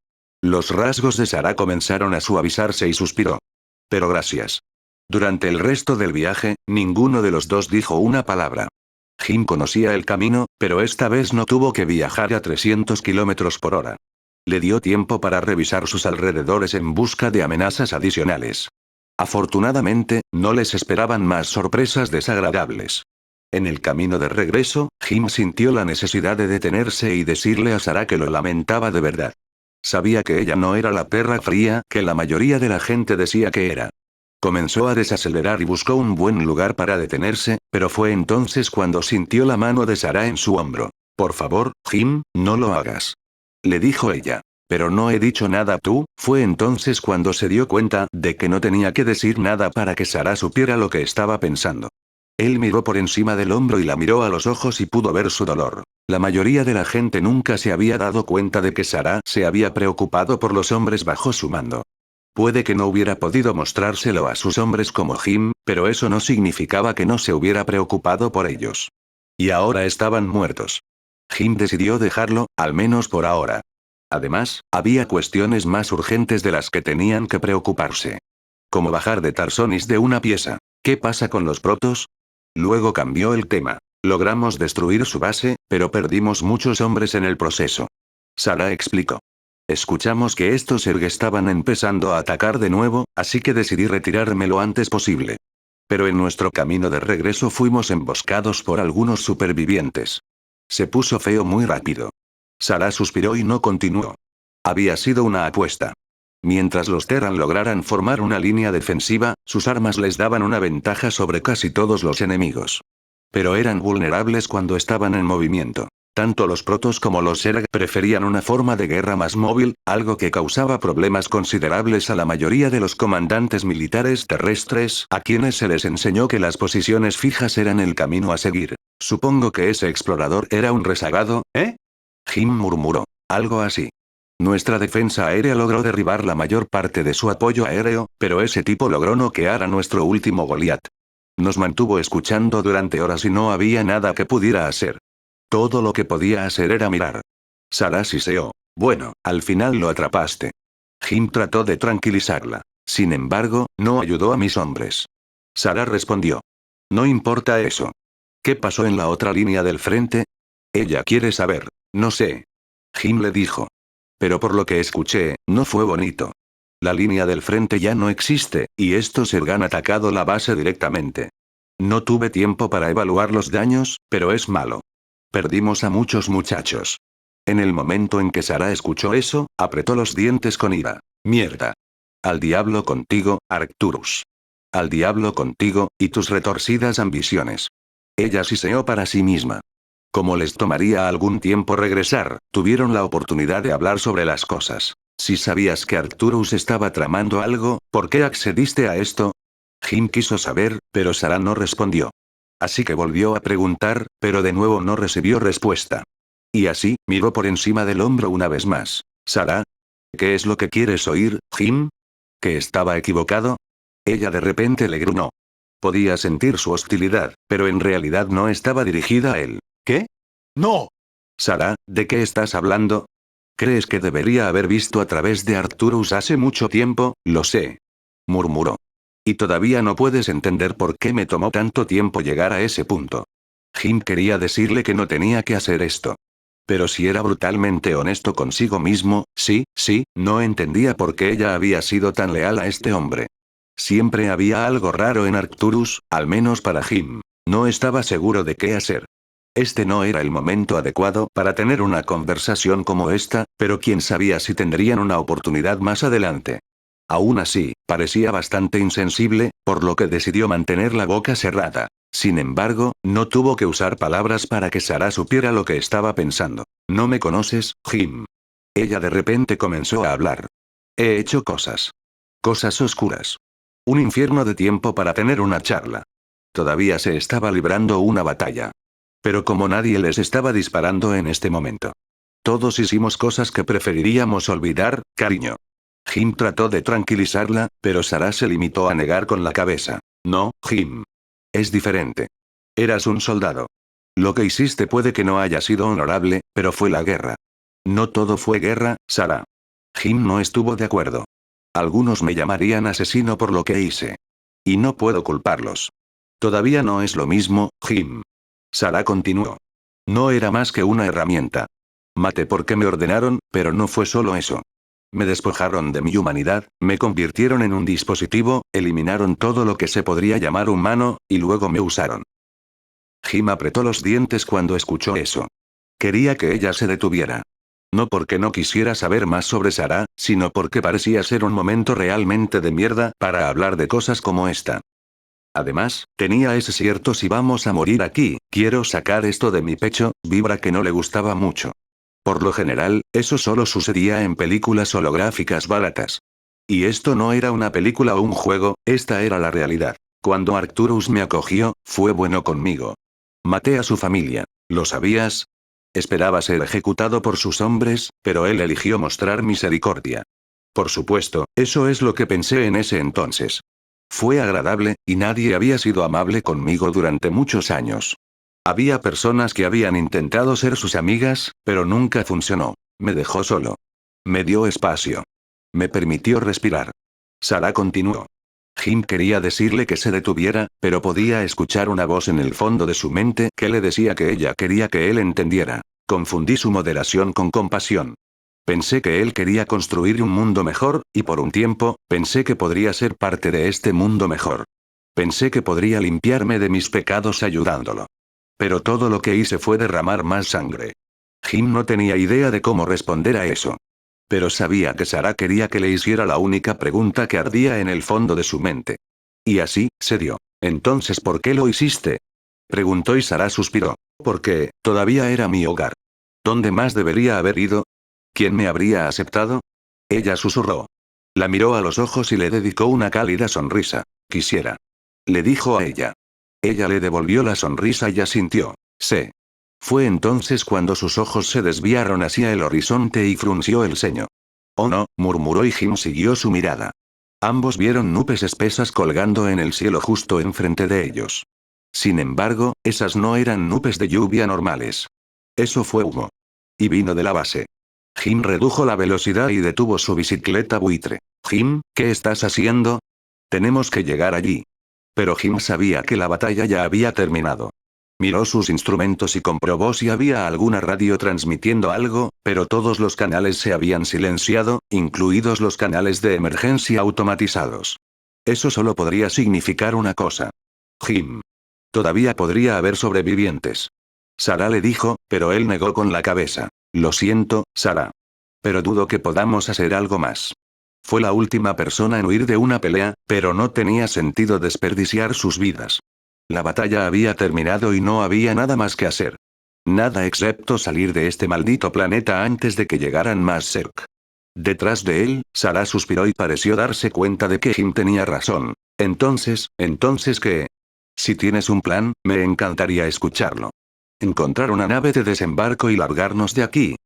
Los rasgos de Sarah comenzaron a suavizarse y suspiró. Pero gracias. Durante el resto del viaje, ninguno de los dos dijo una palabra. Jim conocía el camino, pero esta vez no tuvo que viajar a 300 kilómetros por hora. Le dio tiempo para revisar sus alrededores en busca de amenazas adicionales. Afortunadamente, no les esperaban más sorpresas desagradables. En el camino de regreso, Jim sintió la necesidad de detenerse y decirle a Sarah que lo lamentaba de verdad. Sabía que ella no era la perra fría que la mayoría de la gente decía que era. Comenzó a desacelerar y buscó un buen lugar para detenerse, pero fue entonces cuando sintió la mano de Sarah en su hombro. Por favor, Jim, no lo hagas. Le dijo ella. Pero no he dicho nada tú, fue entonces cuando se dio cuenta de que no tenía que decir nada para que Sarah supiera lo que estaba pensando. Él miró por encima del hombro y la miró a los ojos y pudo ver su dolor. La mayoría de la gente nunca se había dado cuenta de que Sarah se había preocupado por los hombres bajo su mando. Puede que no hubiera podido mostrárselo a sus hombres como Jim, pero eso no significaba que no se hubiera preocupado por ellos. Y ahora estaban muertos. Jim decidió dejarlo, al menos por ahora. Además, había cuestiones más urgentes de las que tenían que preocuparse. Como bajar de Tarsonis de una pieza. ¿Qué pasa con los protos? Luego cambió el tema. Logramos destruir su base, pero perdimos muchos hombres en el proceso. Sarah explicó. Escuchamos que estos Zerg estaban empezando a atacar de nuevo, así que decidí retirarme lo antes posible. Pero en nuestro camino de regreso fuimos emboscados por algunos supervivientes. Se puso feo muy rápido. Sarah suspiró y no continuó. Había sido una apuesta. Mientras los Terran lograran formar una línea defensiva, sus armas les daban una ventaja sobre casi todos los enemigos. Pero eran vulnerables cuando estaban en movimiento. Tanto los protos como los Zerg preferían una forma de guerra más móvil, algo que causaba problemas considerables a la mayoría de los comandantes militares terrestres, a quienes se les enseñó que las posiciones fijas eran el camino a seguir. Supongo que ese explorador era un rezagado, ¿eh? Jim murmuró. Algo así. Nuestra defensa aérea logró derribar la mayor parte de su apoyo aéreo, pero ese tipo logró noquear a nuestro último Goliat. Nos mantuvo escuchando durante horas y no había nada que pudiera hacer. Todo lo que podía hacer era mirar. Sarah siseó. Bueno, al final lo atrapaste. Jim trató de tranquilizarla. Sin embargo, no ayudó a mis hombres. Sarah respondió. No importa eso. ¿Qué pasó en la otra línea del frente? Ella quiere saber. No sé. Jim le dijo. Pero por lo que escuché, no fue bonito. La línea del frente ya no existe, y estos han atacado la base directamente. No tuve tiempo para evaluar los daños, pero es malo. Perdimos a muchos muchachos. En el momento en que Sarah escuchó eso, apretó los dientes con ira. Mierda. Al diablo contigo, Arcturus. Al diablo contigo, y tus retorcidas ambiciones. Ella siseó para sí misma. Como les tomaría algún tiempo regresar, tuvieron la oportunidad de hablar sobre las cosas. Si sabías que Arcturus estaba tramando algo, ¿por qué accediste a esto? Jim quiso saber, pero Sarah no respondió. Así que volvió a preguntar, pero de nuevo no recibió respuesta. Y así, miró por encima del hombro una vez más. Sarah, ¿qué es lo que quieres oír, Jim? ¿Que estaba equivocado? Ella de repente le gruñó. Podía sentir su hostilidad, pero en realidad no estaba dirigida a él. ¿Qué? No. Sarah, ¿de qué estás hablando? ¿Crees que debería haber visto a través de Arcturus hace mucho tiempo? Lo sé. Murmuró. Y todavía no puedes entender por qué me tomó tanto tiempo llegar a ese punto. Jim quería decirle que no tenía que hacer esto. Pero si era brutalmente honesto consigo mismo, sí, no entendía por qué ella había sido tan leal a este hombre. Siempre había algo raro en Arcturus, al menos para Jim. No estaba seguro de qué hacer. Este no era el momento adecuado para tener una conversación como esta, pero quién sabía si tendrían una oportunidad más adelante. Aún así, parecía bastante insensible, por lo que decidió mantener la boca cerrada. Sin embargo, no tuvo que usar palabras para que Sarah supiera lo que estaba pensando. No me conoces, Jim. Ella de repente comenzó a hablar. He hecho cosas. Cosas oscuras. Un infierno de tiempo para tener una charla. Todavía se estaba librando una batalla. Pero como nadie les estaba disparando en este momento. Todos hicimos cosas que preferiríamos olvidar, cariño. Jim trató de tranquilizarla, pero Sarah se limitó a negar con la cabeza. No, Jim. Es diferente. Eras un soldado. Lo que hiciste puede que no haya sido honorable, pero fue la guerra. No todo fue guerra, Sarah. Jim no estuvo de acuerdo. Algunos me llamarían asesino por lo que hice. Y no puedo culparlos. Todavía no es lo mismo, Jim. Sarah continuó. No era más que una herramienta. Maté porque me ordenaron, pero no fue solo eso. Me despojaron de mi humanidad, me convirtieron en un dispositivo, eliminaron todo lo que se podría llamar humano, y luego me usaron. Jim apretó los dientes cuando escuchó eso. Quería que ella se detuviera. No porque no quisiera saber más sobre Sarah, sino porque parecía ser un momento realmente de mierda para hablar de cosas como esta. Además, tenía ese cierto si vamos a morir aquí, quiero sacar esto de mi pecho, vibra que no le gustaba mucho. Por lo general, eso solo sucedía en películas holográficas baratas. Y esto no era una película o un juego, esta era la realidad. Cuando Arcturus me acogió, fue bueno conmigo. Maté a su familia. ¿Lo sabías? Esperaba ser ejecutado por sus hombres, pero él eligió mostrar misericordia. Por supuesto, eso es lo que pensé en ese entonces. Fue agradable, y nadie había sido amable conmigo durante muchos años. Había personas que habían intentado ser sus amigas, pero nunca funcionó. Me dejó solo. Me dio espacio. Me permitió respirar. Sarah continuó. Jim quería decirle que se detuviera, pero podía escuchar una voz en el fondo de su mente que le decía que ella quería que él entendiera. Confundí su moderación con compasión. Pensé que él quería construir un mundo mejor, y por un tiempo, pensé que podría ser parte de este mundo mejor. Pensé que podría limpiarme de mis pecados ayudándolo. Pero todo lo que hice fue derramar más sangre. Jim no tenía idea de cómo responder a eso. Pero sabía que Sarah quería que le hiciera la única pregunta que ardía en el fondo de su mente. Y así, se dio. Entonces, ¿por qué lo hiciste? Preguntó y Sarah suspiró. Porque, todavía era mi hogar. ¿Dónde más debería haber ido? ¿Quién me habría aceptado? Ella susurró. La miró a los ojos y le dedicó una cálida sonrisa. Quisiera. Le dijo a ella. Ella le devolvió la sonrisa y asintió. Sé. Fue entonces cuando sus ojos se desviaron hacia el horizonte y frunció el ceño. Oh no, murmuró y Jim siguió su mirada. Ambos vieron nubes espesas colgando en el cielo justo enfrente de ellos. Sin embargo, esas no eran nubes de lluvia normales. Eso fue humo. Y vino de la base. Jim redujo la velocidad y detuvo su bicicleta buitre. Jim, ¿qué estás haciendo? Tenemos que llegar allí. Pero Jim sabía que la batalla ya había terminado. Miró sus instrumentos y comprobó si había alguna radio transmitiendo algo, pero todos los canales se habían silenciado, incluidos los canales de emergencia automatizados. Eso solo podría significar una cosa. Jim. Todavía podría haber sobrevivientes. Sarah le dijo, pero él negó con la cabeza. Lo siento, Sarah. Pero dudo que podamos hacer algo más. Fue la última persona en huir de una pelea, pero no tenía sentido desperdiciar sus vidas. La batalla había terminado y no había nada más que hacer. Nada excepto salir de este maldito planeta antes de que llegaran más Zerg. Detrás de él, Sarah suspiró y pareció darse cuenta de que Jim tenía razón. Entonces ¿qué? Si tienes un plan, me encantaría escucharlo. Encontrar una nave de desembarco y largarnos de aquí.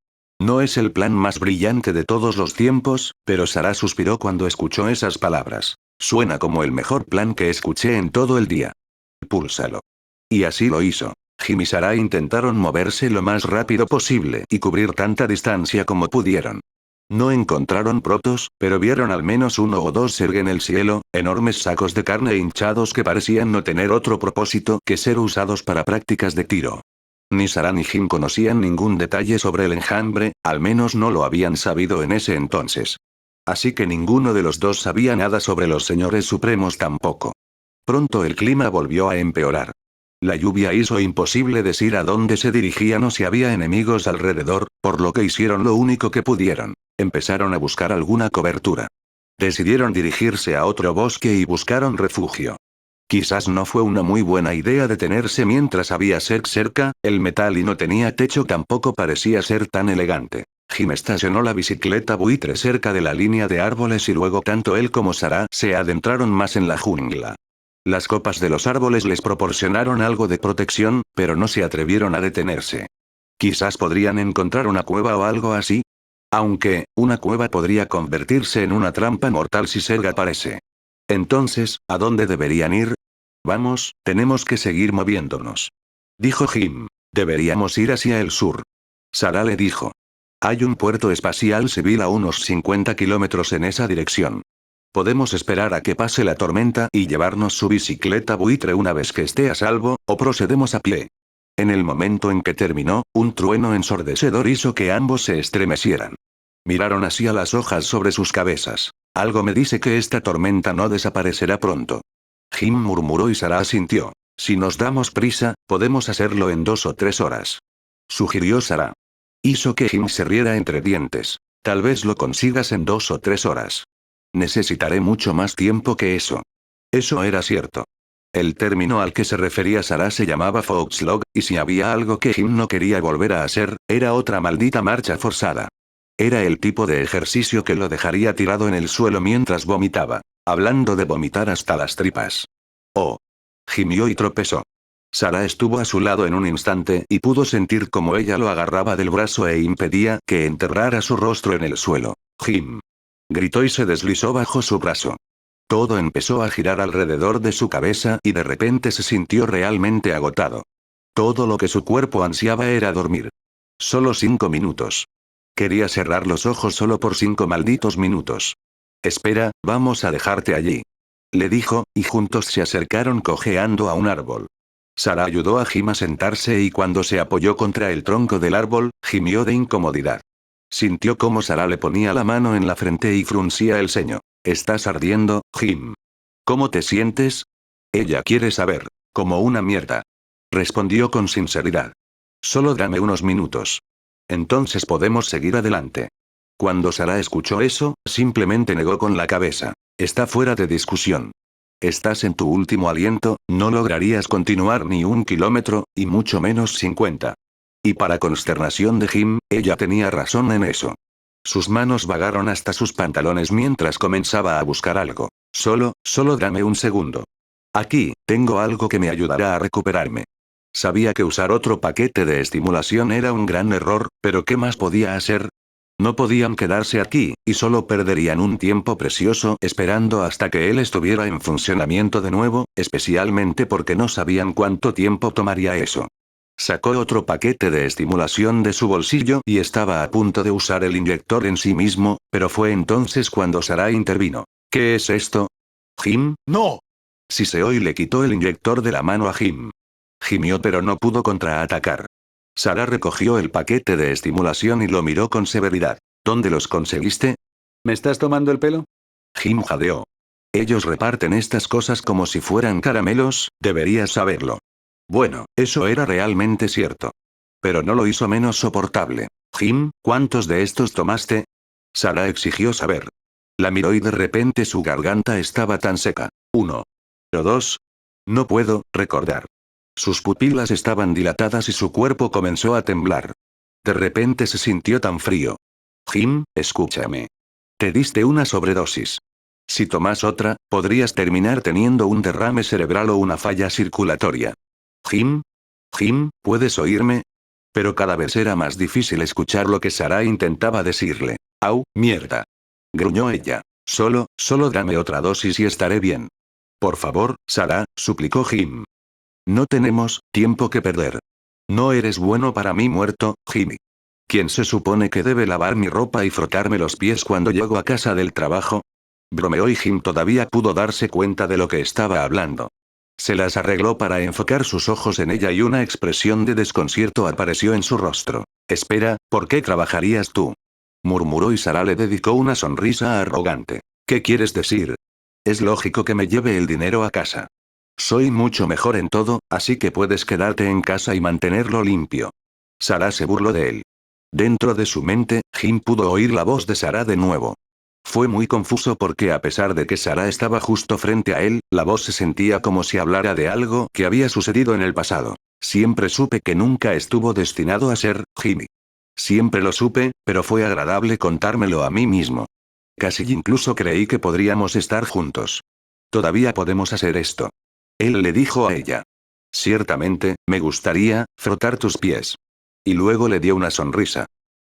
No es el plan más brillante de todos los tiempos, pero Sarah suspiró cuando escuchó esas palabras. Suena como el mejor plan que escuché en todo el día. Púlsalo. Y así lo hizo. Jim y Sarah intentaron moverse lo más rápido posible y cubrir tanta distancia como pudieron. No encontraron protos, pero vieron al menos uno o dos Zerg en el cielo, enormes sacos de carne hinchados que parecían no tener otro propósito que ser usados para prácticas de tiro. Ni Sarah ni Jim conocían ningún detalle sobre el enjambre, al menos no lo habían sabido en ese entonces. Así que ninguno de los dos sabía nada sobre los señores supremos tampoco. Pronto el clima volvió a empeorar. La lluvia hizo imposible decir a dónde se dirigían o si había enemigos alrededor, por lo que hicieron lo único que pudieron. Empezaron a buscar alguna cobertura. Decidieron dirigirse a otro bosque y buscaron refugio. Quizás no fue una muy buena idea detenerse mientras había Zerg cerca, el metal y no tenía techo tampoco parecía ser tan elegante. Jim estacionó la bicicleta buitre cerca de la línea de árboles y luego tanto él como Sarah se adentraron más en la jungla. Las copas de los árboles les proporcionaron algo de protección, pero no se atrevieron a detenerse. Quizás podrían encontrar una cueva o algo así. Aunque, una cueva podría convertirse en una trampa mortal si Zerg aparece. Entonces, ¿a dónde deberían ir? Vamos, tenemos que seguir moviéndonos. Dijo Jim. Deberíamos ir hacia el sur. Sarah le dijo. Hay un puerto espacial civil a unos 50 kilómetros en esa dirección. Podemos esperar a que pase la tormenta y llevarnos su bicicleta buitre una vez que esté a salvo, o procedemos a pie. En el momento en que terminó, un trueno ensordecedor hizo que ambos se estremecieran. Miraron hacia las hojas sobre sus cabezas. Algo me dice que esta tormenta no desaparecerá pronto. Jim murmuró y Sarah asintió. Si nos damos prisa, podemos hacerlo en 2 o 3 horas. Sugirió Sarah. Hizo que Jim se riera entre dientes. Tal vez lo consigas en 2 o 3 horas. Necesitaré mucho más tiempo que eso. Eso era cierto. El término al que se refería Sarah se llamaba Foxlog, y si había algo que Jim no quería volver a hacer, era otra maldita marcha forzada. Era el tipo de ejercicio que lo dejaría tirado en el suelo mientras vomitaba. Hablando de vomitar hasta las tripas. Oh. Gimió y tropezó. Sarah estuvo a su lado en un instante y pudo sentir cómo ella lo agarraba del brazo e impedía que enterrara su rostro en el suelo. Jim. Gritó y se deslizó bajo su brazo. Todo empezó a girar alrededor de su cabeza y de repente se sintió realmente agotado. Todo lo que su cuerpo ansiaba era dormir. Solo 5 minutos. Quería cerrar los ojos solo por 5 malditos minutos. Espera, vamos a dejarte allí. Le dijo, y juntos se acercaron cojeando a un árbol. Sarah ayudó a Jim a sentarse y cuando se apoyó contra el tronco del árbol, gimió de incomodidad. Sintió cómo Sarah le ponía la mano en la frente y fruncía el ceño. ¿Estás ardiendo, Jim? ¿Cómo te sientes? Ella quiere saber. Como una mierda. Respondió con sinceridad. Solo dame unos minutos. Entonces podemos seguir adelante. Cuando Sarah escuchó eso, simplemente negó con la cabeza. Está fuera de discusión. Estás en tu último aliento, no lograrías continuar ni 1 kilómetro, y mucho menos 50. Y para consternación de Jim, ella tenía razón en eso. Sus manos vagaron hasta sus pantalones mientras comenzaba a buscar algo. Solo dame un segundo. Aquí, tengo algo que me ayudará a recuperarme. Sabía que usar otro paquete de estimulación era un gran error, pero ¿qué más podía hacer? No podían quedarse aquí, y solo perderían un tiempo precioso esperando hasta que él estuviera en funcionamiento de nuevo, especialmente porque no sabían cuánto tiempo tomaría eso. Sacó otro paquete de estimulación de su bolsillo y estaba a punto de usar el inyector en sí mismo, pero fue entonces cuando Sarah intervino. ¿Qué es esto? ¿Jim? ¡No! Siseó y le quitó el inyector de la mano a Jim. Gimió pero no pudo contraatacar. Sarah recogió el paquete de estimulación y lo miró con severidad. ¿Dónde los conseguiste? ¿Me estás tomando el pelo? Jim jadeó. Ellos reparten estas cosas como si fueran caramelos, deberías saberlo. Bueno, eso era realmente cierto. Pero no lo hizo menos soportable. Jim, ¿cuántos de estos tomaste? Sarah exigió saber. La miró y de repente su garganta estaba tan seca. 1. ¿O 2? No puedo recordar. Sus pupilas estaban dilatadas y su cuerpo comenzó a temblar. De repente se sintió tan frío. Jim, escúchame. Te diste una sobredosis. Si tomas otra, podrías terminar teniendo un derrame cerebral o una falla circulatoria. Jim. Jim, ¿puedes oírme? Pero cada vez era más difícil escuchar lo que Sarah intentaba decirle. ¡Au, mierda! Gruñó ella. Solo dame otra dosis y estaré bien. Por favor, Sarah, suplicó Jim. No tenemos tiempo que perder. No eres bueno para mí muerto, Jimmy. ¿Quién se supone que debe lavar mi ropa y frotarme los pies cuando llego a casa del trabajo? Bromeó y Jim todavía pudo darse cuenta de lo que estaba hablando. Se las arregló para enfocar sus ojos en ella y una expresión de desconcierto apareció en su rostro. Espera, ¿por qué trabajarías tú? Murmuró y Sarah le dedicó una sonrisa arrogante. ¿Qué quieres decir? Es lógico que me lleve el dinero a casa. Soy mucho mejor en todo, así que puedes quedarte en casa y mantenerlo limpio. Sarah se burló de él. Dentro de su mente, Jim pudo oír la voz de Sarah de nuevo. Fue muy confuso porque a pesar de que Sarah estaba justo frente a él, la voz se sentía como si hablara de algo que había sucedido en el pasado. Siempre supe que nunca estuvo destinado a ser Jimmy. Siempre lo supe, pero fue agradable contármelo a mí mismo. Casi incluso creí que podríamos estar juntos. Todavía podemos hacer esto. Él le dijo a ella. Ciertamente, me gustaría frotar tus pies. Y luego le dio una sonrisa.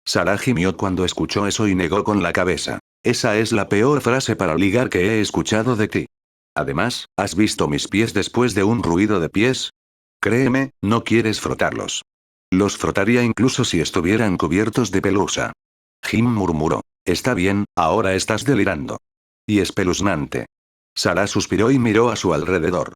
Sarah gimió cuando escuchó eso y negó con la cabeza. Esa es la peor frase para ligar que he escuchado de ti. Además, ¿has visto mis pies después de un ruido de pies? Créeme, no quieres frotarlos. Los frotaría incluso si estuvieran cubiertos de pelusa. Jim murmuró. Está bien, ahora estás delirando. Y espeluznante. Sarah suspiró y miró a su alrededor.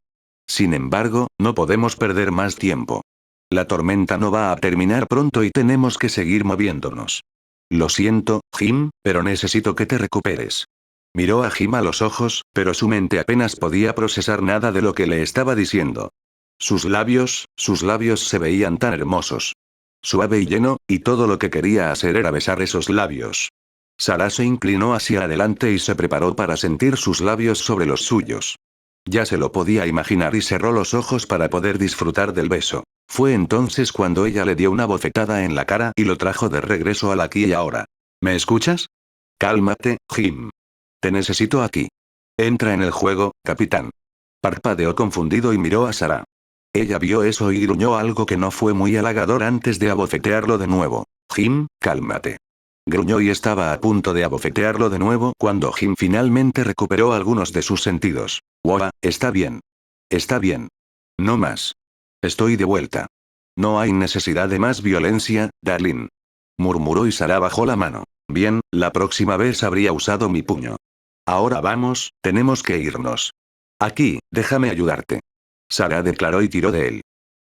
Sin embargo, no podemos perder más tiempo. La tormenta no va a terminar pronto y tenemos que seguir moviéndonos. Lo siento, Jim, pero necesito que te recuperes. Miró a Jim a los ojos, pero su mente apenas podía procesar nada de lo que le estaba diciendo. Sus labios se veían tan hermosos. Suave y lleno, y todo lo que quería hacer era besar esos labios. Sarah se inclinó hacia adelante y se preparó para sentir sus labios sobre los suyos. Ya se lo podía imaginar y cerró los ojos para poder disfrutar del beso. Fue entonces cuando ella le dio una bofetada en la cara y lo trajo de regreso al aquí y ahora. ¿Me escuchas? Cálmate, Jim. Te necesito aquí. Entra en el juego, capitán. Parpadeó confundido y miró a Sarah. Ella vio eso y gruñó algo que no fue muy halagador antes de abofetearlo de nuevo. Jim, cálmate. Gruñó y estaba a punto de abofetearlo de nuevo cuando Jim finalmente recuperó algunos de sus sentidos. Wow, está bien. Está bien. No más. Estoy de vuelta. No hay necesidad de más violencia, darling. Murmuró y Sarah bajó la mano. Bien, la próxima vez habría usado mi puño. Ahora vamos, tenemos que irnos. Aquí, déjame ayudarte. Sarah declaró y tiró de él.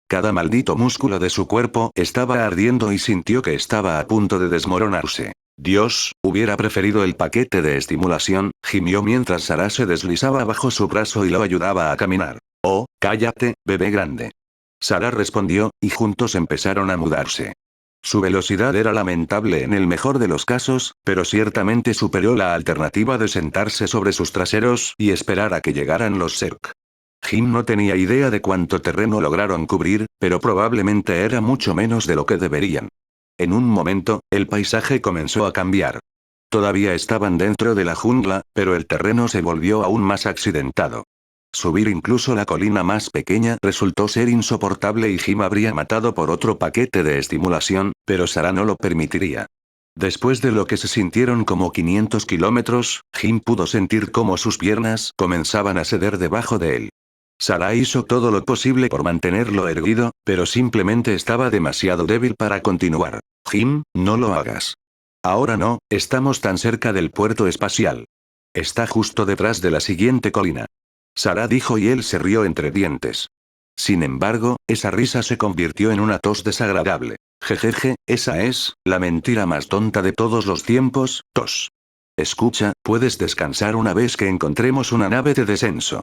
Cada maldito músculo de su cuerpo estaba ardiendo y sintió que estaba a punto de desmoronarse. Dios, hubiera preferido el paquete de estimulación, gimió mientras Sarah se deslizaba bajo su brazo y lo ayudaba a caminar. Oh, cállate, bebé grande. Sarah respondió, y juntos empezaron a mudarse. Su velocidad era lamentable en el mejor de los casos, pero ciertamente superó la alternativa de sentarse sobre sus traseros y esperar a que llegaran los Zerg. Jim no tenía idea de cuánto terreno lograron cubrir, pero probablemente era mucho menos de lo que deberían. En un momento, el paisaje comenzó a cambiar. Todavía estaban dentro de la jungla, pero el terreno se volvió aún más accidentado. Subir incluso la colina más pequeña resultó ser insoportable y Jim habría matado por otro paquete de estimulación, pero Sarah no lo permitiría. Después de lo que se sintieron como 500 kilómetros, Jim pudo sentir cómo sus piernas comenzaban a ceder debajo de él. Sarah hizo todo lo posible por mantenerlo erguido, pero simplemente estaba demasiado débil para continuar. Jim, no lo hagas. Ahora no, estamos tan cerca del puerto espacial. Está justo detrás de la siguiente colina. Sarah dijo y él se rió entre dientes. Sin embargo, esa risa se convirtió en una tos desagradable. Jejeje, esa es la mentira más tonta de todos los tiempos, tos. Escucha, puedes descansar una vez que encontremos una nave de descenso.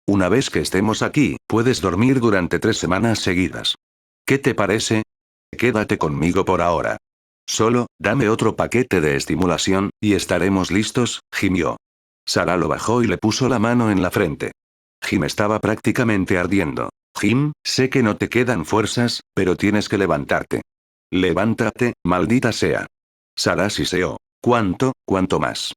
Una vez que estemos aquí, puedes dormir durante 3 semanas seguidas. ¿Qué te parece? Quédate conmigo por ahora. Solo, dame otro paquete de estimulación, y estaremos listos, gimió. Sarah lo bajó y le puso la mano en la frente. Jim estaba prácticamente ardiendo. Jim, sé que no te quedan fuerzas, pero tienes que levantarte. Levántate, maldita sea. Sarah siseó. ¿Cuánto más?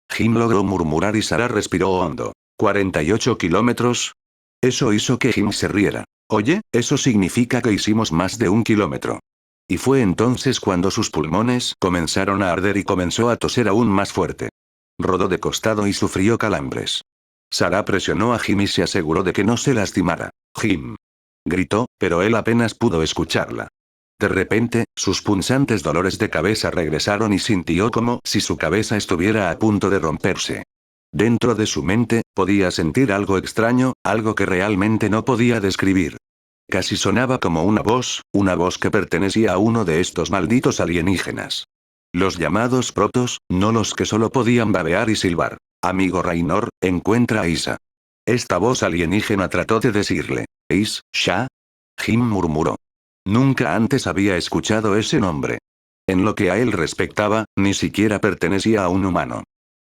Jim logró murmurar y Sarah respiró hondo. 48 kilómetros. Eso hizo que Jim se riera. Oye, eso significa que hicimos más de 1 kilómetro. Y fue entonces cuando sus pulmones comenzaron a arder y comenzó a toser aún más fuerte. Rodó de costado y sufrió calambres. Sarah presionó a Jim y se aseguró de que no se lastimara. Jim. Gritó, pero él apenas pudo escucharla. De repente, sus punzantes dolores de cabeza regresaron y sintió como si su cabeza estuviera a punto de romperse. Dentro de su mente, podía sentir algo extraño, algo que realmente no podía describir. Casi sonaba como una voz que pertenecía a uno de estos malditos alienígenas. Los llamados protos, no los que solo podían babear y silbar. Amigo Raynor, encuentra a Isa. Esta voz alienígena trató de decirle. ¿Isha? Jim murmuró. Nunca antes había escuchado ese nombre. En lo que a él respectaba, ni siquiera pertenecía a un humano.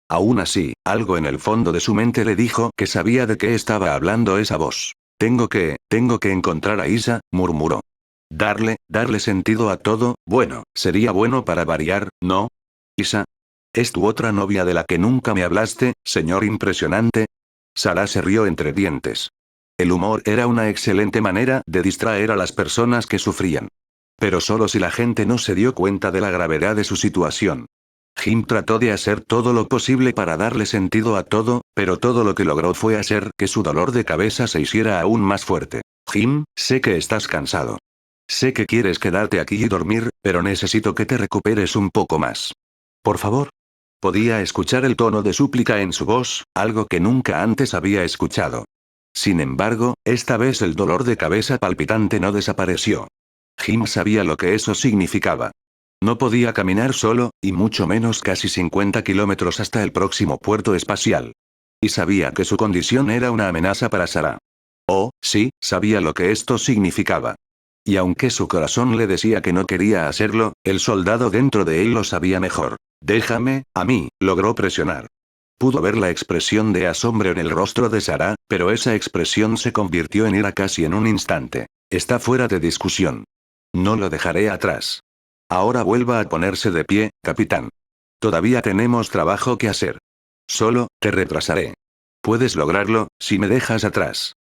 Aún así, algo en el fondo de su mente le dijo que sabía de qué estaba hablando esa voz. Tengo que encontrar a Isa, murmuró. Darle sentido a todo, bueno, sería bueno para variar, ¿no? Isa. ¿Es tu otra novia de la que nunca me hablaste, señor impresionante? Sarah se rió entre dientes. El humor era una excelente manera de distraer a las personas que sufrían. Pero solo si la gente no se dio cuenta de la gravedad de su situación. Jim trató de hacer todo lo posible para darle sentido a todo, pero todo lo que logró fue hacer que su dolor de cabeza se hiciera aún más fuerte. Jim, sé que estás cansado. Sé que quieres quedarte aquí y dormir, pero necesito que te recuperes un poco más. Por favor. Podía escuchar el tono de súplica en su voz, algo que nunca antes había escuchado. Sin embargo, esta vez el dolor de cabeza palpitante no desapareció. Jim sabía lo que eso significaba. No podía caminar solo, y mucho menos casi 50 kilómetros hasta el próximo puerto espacial. Y sabía que su condición era una amenaza para Sarah. Oh, sí, sabía lo que esto significaba. Y aunque su corazón le decía que no quería hacerlo, el soldado dentro de él lo sabía mejor. Déjame, a mí, logró presionar. Pudo ver la expresión de asombro en el rostro de Sarah, pero esa expresión se convirtió en ira casi en un instante. Está fuera de discusión. No lo dejaré atrás. Ahora vuelva a ponerse de pie, capitán. Todavía tenemos trabajo que hacer. Solo, te retrasaré. Puedes lograrlo, si me dejas atrás.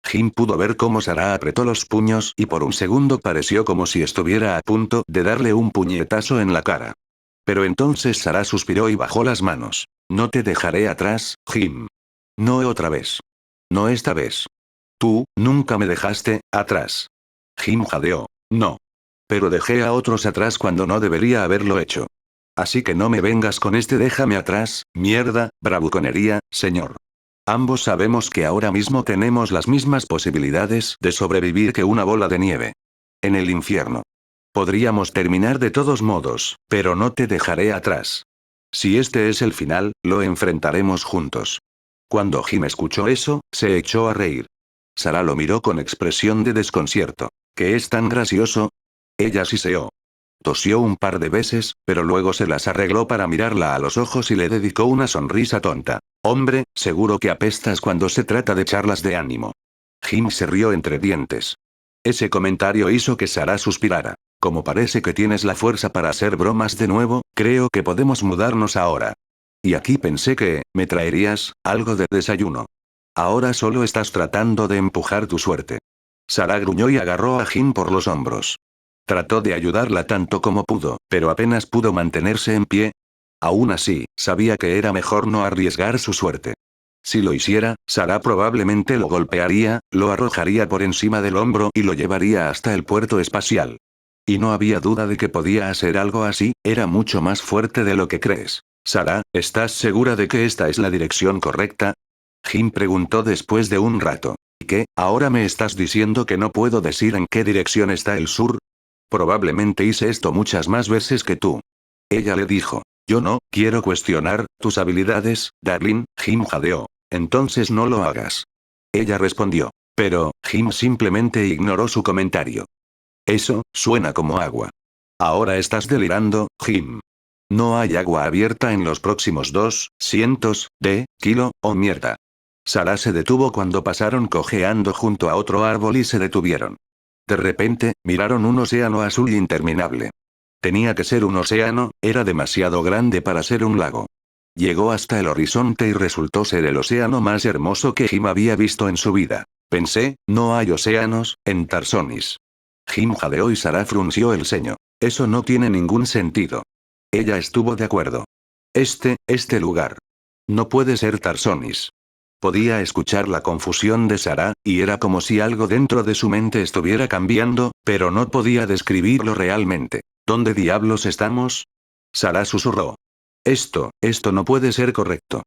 Jim pudo ver cómo Sarah apretó los puños y por un segundo pareció como si estuviera a punto de darle un puñetazo en la cara. Pero entonces Sarah suspiró y bajó las manos. No te dejaré atrás, Jim. No otra vez. No esta vez. Tú, nunca me dejaste atrás. Jim jadeó. No. Pero dejé a otros atrás cuando no debería haberlo hecho. Así que no me vengas con este déjame atrás, mierda, bravuconería, señor. Ambos sabemos que ahora mismo tenemos las mismas posibilidades de sobrevivir que una bola de nieve. En el infierno. Podríamos terminar de todos modos, pero no te dejaré atrás. Si este es el final, lo enfrentaremos juntos. Cuando Jim escuchó eso, se echó a reír. Sarah lo miró con expresión de desconcierto. ¿Qué es tan gracioso? Ella siseó. Tosió un par de veces, pero luego se las arregló para mirarla a los ojos y le dedicó una sonrisa tonta. Hombre, seguro que apestas cuando se trata de charlas de ánimo. Jim se rió entre dientes. Ese comentario hizo que Sarah suspirara. Como parece que tienes la fuerza para hacer bromas de nuevo, creo que podemos mudarnos ahora. Y aquí pensé que, me traerías, algo de desayuno. Ahora solo estás tratando de empujar tu suerte. Sarah gruñó y agarró a Jim por los hombros. Trató de ayudarla tanto como pudo, pero apenas pudo mantenerse en pie. Aún así, sabía que era mejor no arriesgar su suerte. Si lo hiciera, Sarah probablemente lo golpearía, lo arrojaría por encima del hombro y lo llevaría hasta el puerto espacial. Y no había duda de que podía hacer algo así, era mucho más fuerte de lo que crees. Sarah, ¿estás segura de que esta es la dirección correcta? Jim preguntó después de un rato. ¿Qué, ahora me estás diciendo que no puedo decir en qué dirección está el sur? Probablemente hice esto muchas más veces que tú. Ella le dijo. Yo no quiero cuestionar tus habilidades, Darlene, Jim jadeó. Entonces no lo hagas. Ella respondió. Pero, Jim simplemente ignoró su comentario. Eso, suena como agua. Ahora estás delirando, Jim. No hay agua abierta en los próximos 200 kilo, oh mierda. Sarah se detuvo cuando pasaron cojeando junto a otro árbol y se detuvieron. De repente, miraron un océano azul interminable. Tenía que ser un océano, era demasiado grande para ser un lago. Llegó hasta el horizonte y resultó ser el océano más hermoso que Jim había visto en su vida. Pensé, no hay océanos, en Tarsonis. Jim jadeó y Sarah frunció el ceño. Eso no tiene ningún sentido. Ella estuvo de acuerdo. Este lugar. No puede ser Tarsonis. Podía escuchar la confusión de Sarah, y era como si algo dentro de su mente estuviera cambiando, pero no podía describirlo realmente. ¿Dónde diablos estamos? Sarah susurró. Esto no puede ser correcto.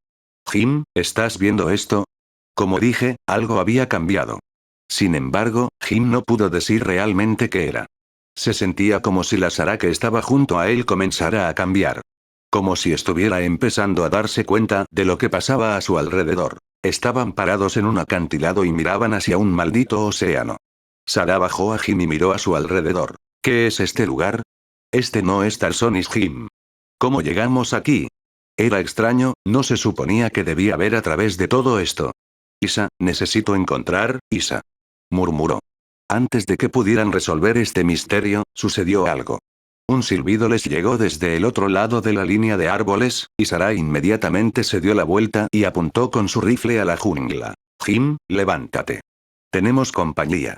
Jim, ¿estás viendo esto? Como dije, algo había cambiado. Sin embargo, Jim no pudo decir realmente qué era. Se sentía como si la Sarah que estaba junto a él comenzara a cambiar. Como si estuviera empezando a darse cuenta de lo que pasaba a su alrededor. Estaban parados en un acantilado y miraban hacia un maldito océano. Sarah bajó a Jim y miró a su alrededor. ¿Qué es este lugar? Este no es Tarsonis, Jim. ¿Cómo llegamos aquí? Era extraño, no se suponía que debía ver a través de todo esto. Isa, necesito encontrar, Isa. Murmuró. Antes de que pudieran resolver este misterio, sucedió algo. Un silbido les llegó desde el otro lado de la línea de árboles, y Sarah inmediatamente se dio la vuelta y apuntó con su rifle a la jungla. Jim, levántate. Tenemos compañía.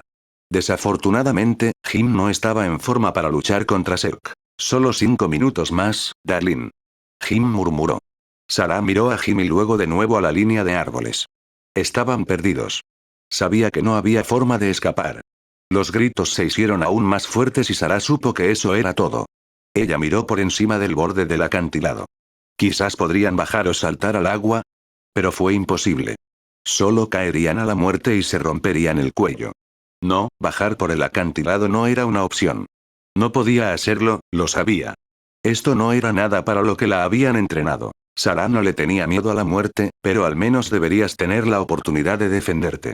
Desafortunadamente, Jim no estaba en forma para luchar contra Serk. Solo 5 minutos más, Darlene. Jim murmuró. Sarah miró a Jim y luego de nuevo a la línea de árboles. Estaban perdidos. Sabía que no había forma de escapar. Los gritos se hicieron aún más fuertes y Sarah supo que eso era todo. Ella miró por encima del borde del acantilado. Quizás podrían bajar o saltar al agua. Pero fue imposible. Solo caerían a la muerte y se romperían el cuello. No, bajar por el acantilado no era una opción. No podía hacerlo, lo sabía. Esto no era nada para lo que la habían entrenado. Sarah no le tenía miedo a la muerte, pero al menos deberías tener la oportunidad de defenderte.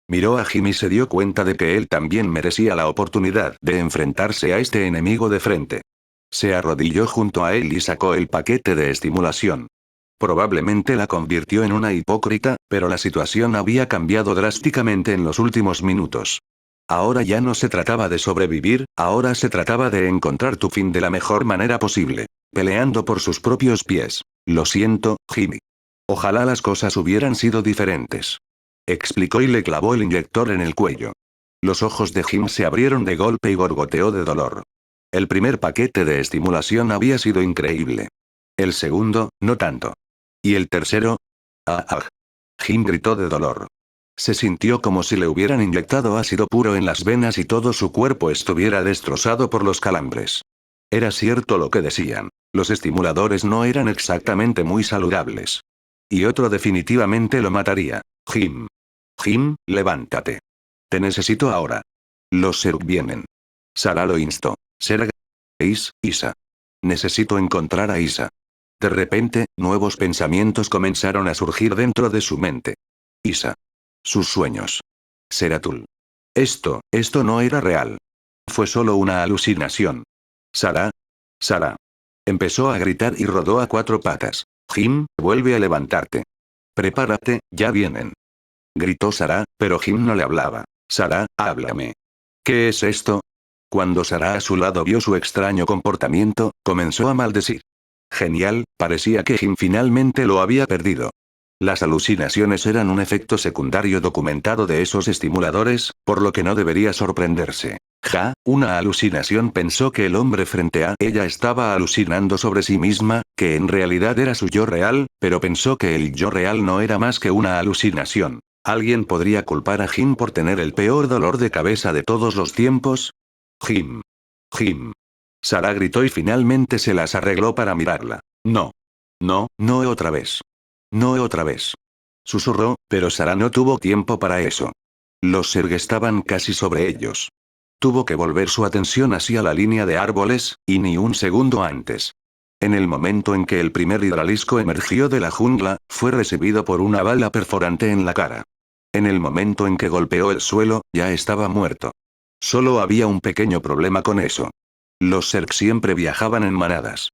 Miró a Jim y se dio cuenta de que él también merecía la oportunidad de enfrentarse a este enemigo de frente. Se arrodilló junto a él y sacó el paquete de estimulación. Probablemente la convirtió en una hipócrita, pero la situación había cambiado drásticamente en los últimos minutos. Ahora ya no se trataba de sobrevivir, ahora se trataba de encontrar tu fin de la mejor manera posible. Peleando por sus propios pies. Lo siento, Jimmy. Ojalá las cosas hubieran sido diferentes. Explicó y le clavó el inyector en el cuello. Los ojos de Jim se abrieron de golpe y gorgoteó de dolor. El primer paquete de estimulación había sido increíble. El segundo, no tanto. ¿Y el tercero? ¡Ah, ah! Jim gritó de dolor. Se sintió como si le hubieran inyectado ácido puro en las venas y todo su cuerpo estuviera destrozado por los calambres. Era cierto lo que decían. Los estimuladores no eran exactamente muy saludables. Y otro definitivamente lo mataría. Jim. Jim, levántate. Te necesito ahora. Los Serg vienen. Sarah lo instó. Serg. Isa. Necesito encontrar a Isa. De repente, nuevos pensamientos comenzaron a surgir dentro de su mente. Isa. Sus sueños. Seratul. Esto no era real. Fue solo una alucinación. Sarah. Sarah. Empezó a gritar y rodó a 4 patas. Jim, vuelve a levantarte. Prepárate, ya vienen. Gritó Sarah, pero Jim no le hablaba. Sarah, háblame. ¿Qué es esto? Cuando Sarah a su lado vio su extraño comportamiento, comenzó a maldecir. Genial, parecía que Jim finalmente lo había perdido. Las alucinaciones eran un efecto secundario documentado de esos estimuladores, por lo que no debería sorprenderse. Una alucinación. Pensó que el hombre frente a ella estaba alucinando sobre sí misma, que en realidad era su yo real, pero pensó que el yo real no era más que una alucinación. ¿Alguien podría culpar a Jim por tener el peor dolor de cabeza de todos los tiempos? Jim. Jim. Sarah gritó y finalmente se las arregló para mirarla. No. No, no otra vez. No otra vez. Susurró, pero Sarah no tuvo tiempo para eso. Los Zerg estaban casi sobre ellos. Tuvo que volver su atención hacia la línea de árboles, y ni un segundo antes. En el momento en que el primer hidralisco emergió de la jungla, fue recibido por una bala perforante en la cara. En el momento en que golpeó el suelo, ya estaba muerto. Solo había un pequeño problema con eso. Los Zerg siempre viajaban en manadas.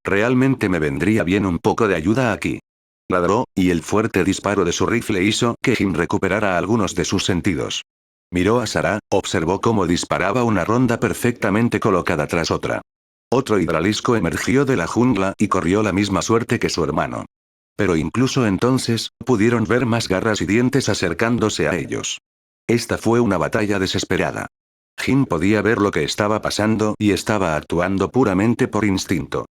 Realmente me vendría bien un poco de ayuda aquí. Ladró, y el fuerte disparo de su rifle hizo que Jim recuperara algunos de sus sentidos. Miró a Sarah, observó cómo disparaba una ronda perfectamente colocada tras otra. Otro hidralisco emergió de la jungla y corrió la misma suerte que su hermano. Pero incluso entonces, pudieron ver más garras y dientes acercándose a ellos. Esta fue una batalla desesperada. Jim podía ver lo que estaba pasando y estaba actuando puramente por instinto.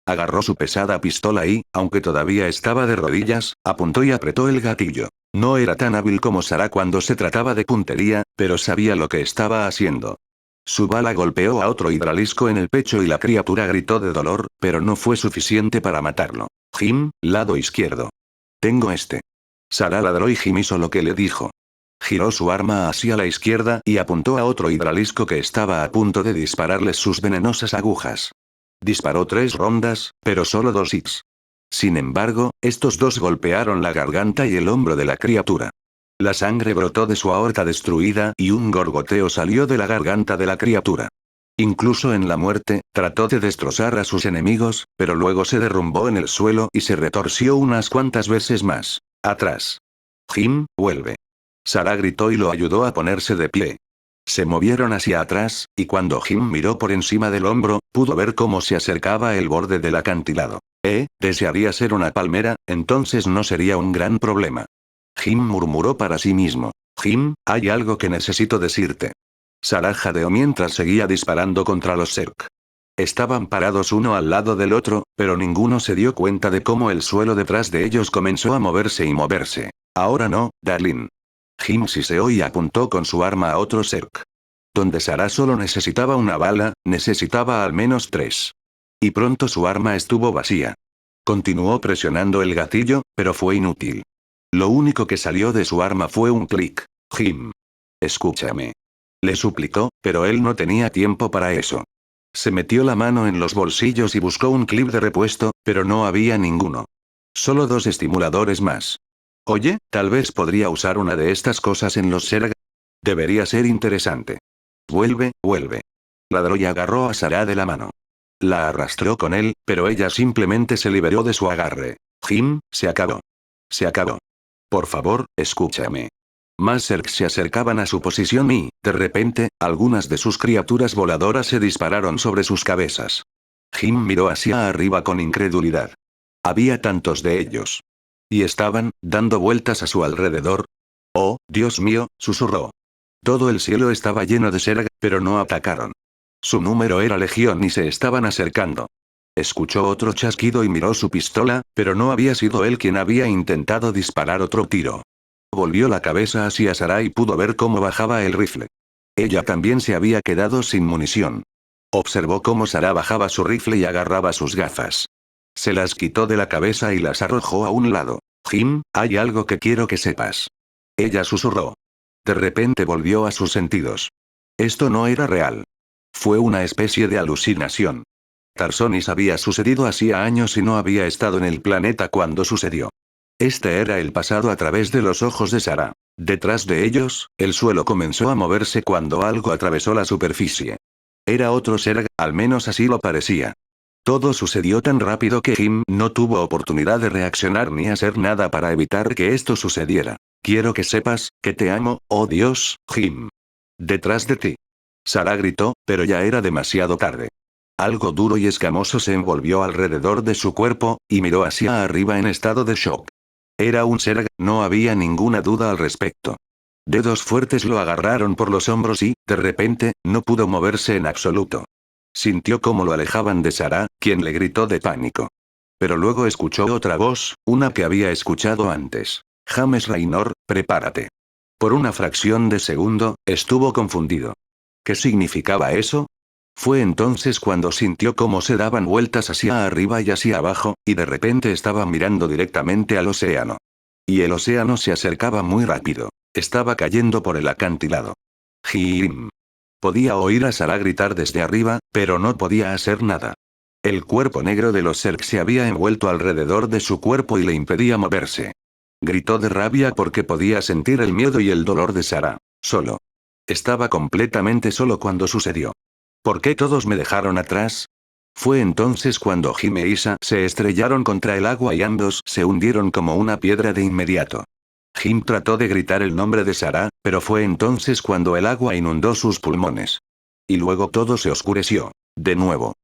Agarró su pesada pistola y, aunque todavía estaba de rodillas, apuntó y apretó el gatillo. No era tan hábil como Sarah cuando se trataba de puntería, pero sabía lo que estaba haciendo. Su bala golpeó a otro hidralisco en el pecho y la criatura gritó de dolor, pero no fue suficiente para matarlo. Jim, lado izquierdo. Tengo este. Sarah ladró y Jim hizo lo que le dijo. Giró su arma hacia la izquierda y apuntó a otro hidralisco que estaba a punto de dispararles sus venenosas agujas. Disparó 3 rondas, pero solo 2 hits. Sin embargo, estos 2 golpearon la garganta y el hombro de la criatura. La sangre brotó de su aorta destruida y un gorgoteo salió de la garganta de la criatura. Incluso en la muerte, trató de destrozar a sus enemigos, pero luego se derrumbó en el suelo y se retorció unas cuantas veces más. Atrás. Jim, vuelve. Sarah gritó y lo ayudó a ponerse de pie. Se movieron hacia atrás, y cuando Jim miró por encima del hombro, pudo ver cómo se acercaba el borde del acantilado. Desearía ser una palmera, entonces no sería un gran problema. Jim murmuró para sí mismo. Jim, hay algo que necesito decirte. Sarah jadeó mientras seguía disparando contra los Zerg. Estaban parados uno al lado del otro, pero ninguno se dio cuenta de cómo el suelo detrás de ellos comenzó a moverse y moverse. Ahora no, Darlene. Jim siseó y apuntó con su arma a otro Zerg. Donde Sarah solo necesitaba una bala, necesitaba al menos 3. Y pronto su arma estuvo vacía. Continuó presionando el gatillo, pero fue inútil. Lo único que salió de su arma fue un clic. Jim. Escúchame. Le suplicó, pero él no tenía tiempo para eso. Se metió la mano en los bolsillos y buscó un clip de repuesto, pero no había ninguno. Solo 2 estimuladores más. Oye, tal vez podría usar una de estas cosas en los Zerg. Debería ser interesante. Vuelve, vuelve. Ladró y agarró a Sarah de la mano. La arrastró con él, pero ella simplemente se liberó de su agarre. Jim, se acabó. Se acabó. Por favor, escúchame. Más Zerg se acercaban a su posición y, de repente, algunas de sus criaturas voladoras se dispararon sobre sus cabezas. Jim miró hacia arriba con incredulidad. Había tantos de ellos. Y estaban, dando vueltas a su alrededor. Oh, Dios mío, susurró. Todo el cielo estaba lleno de Zerg, pero no atacaron. Su número era legión y se estaban acercando. Escuchó otro chasquido y miró su pistola, pero no había sido él quien había intentado disparar otro tiro. Volvió la cabeza hacia Sarah y pudo ver cómo bajaba el rifle. Ella también se había quedado sin munición. Observó cómo Sarah bajaba su rifle y agarraba sus gafas. Se las quitó de la cabeza y las arrojó a un lado. Jim, hay algo que quiero que sepas. Ella susurró. De repente volvió a sus sentidos. Esto no era real. Fue una especie de alucinación. Tarsonis había sucedido hacía años y no había estado en el planeta cuando sucedió. Este era el pasado a través de los ojos de Sarah. Detrás de ellos, el suelo comenzó a moverse cuando algo atravesó la superficie. Era otro ser, al menos así lo parecía. Todo sucedió tan rápido que Jim no tuvo oportunidad de reaccionar ni hacer nada para evitar que esto sucediera. Quiero que sepas, que te amo, oh Dios, Jim. Detrás de ti. Sarah gritó, pero ya era demasiado tarde. Algo duro y escamoso se envolvió alrededor de su cuerpo, y miró hacia arriba en estado de shock. Era un Zerg, no había ninguna duda al respecto. Dedos fuertes lo agarraron por los hombros y, de repente, no pudo moverse en absoluto. Sintió cómo lo alejaban de Sarah, quien le gritó de pánico. Pero luego escuchó otra voz, una que había escuchado antes. James Raynor, prepárate. Por una fracción de segundo, estuvo confundido. ¿Qué significaba eso? Fue entonces cuando sintió cómo se daban vueltas hacia arriba y hacia abajo, y de repente estaba mirando directamente al océano. Y el océano se acercaba muy rápido. Estaba cayendo por el acantilado. Jim. Podía oír a Sarah gritar desde arriba, pero no podía hacer nada. El cuerpo negro de los Zerg se había envuelto alrededor de su cuerpo y le impedía moverse. Gritó de rabia porque podía sentir el miedo y el dolor de Sarah. Solo. Estaba completamente solo cuando sucedió. ¿Por qué todos me dejaron atrás? Fue entonces cuando Jim e Isa se estrellaron contra el agua y ambos se hundieron como una piedra de inmediato. Jim trató de gritar el nombre de Sarah, pero fue entonces cuando el agua inundó sus pulmones. Y luego todo se oscureció. De nuevo.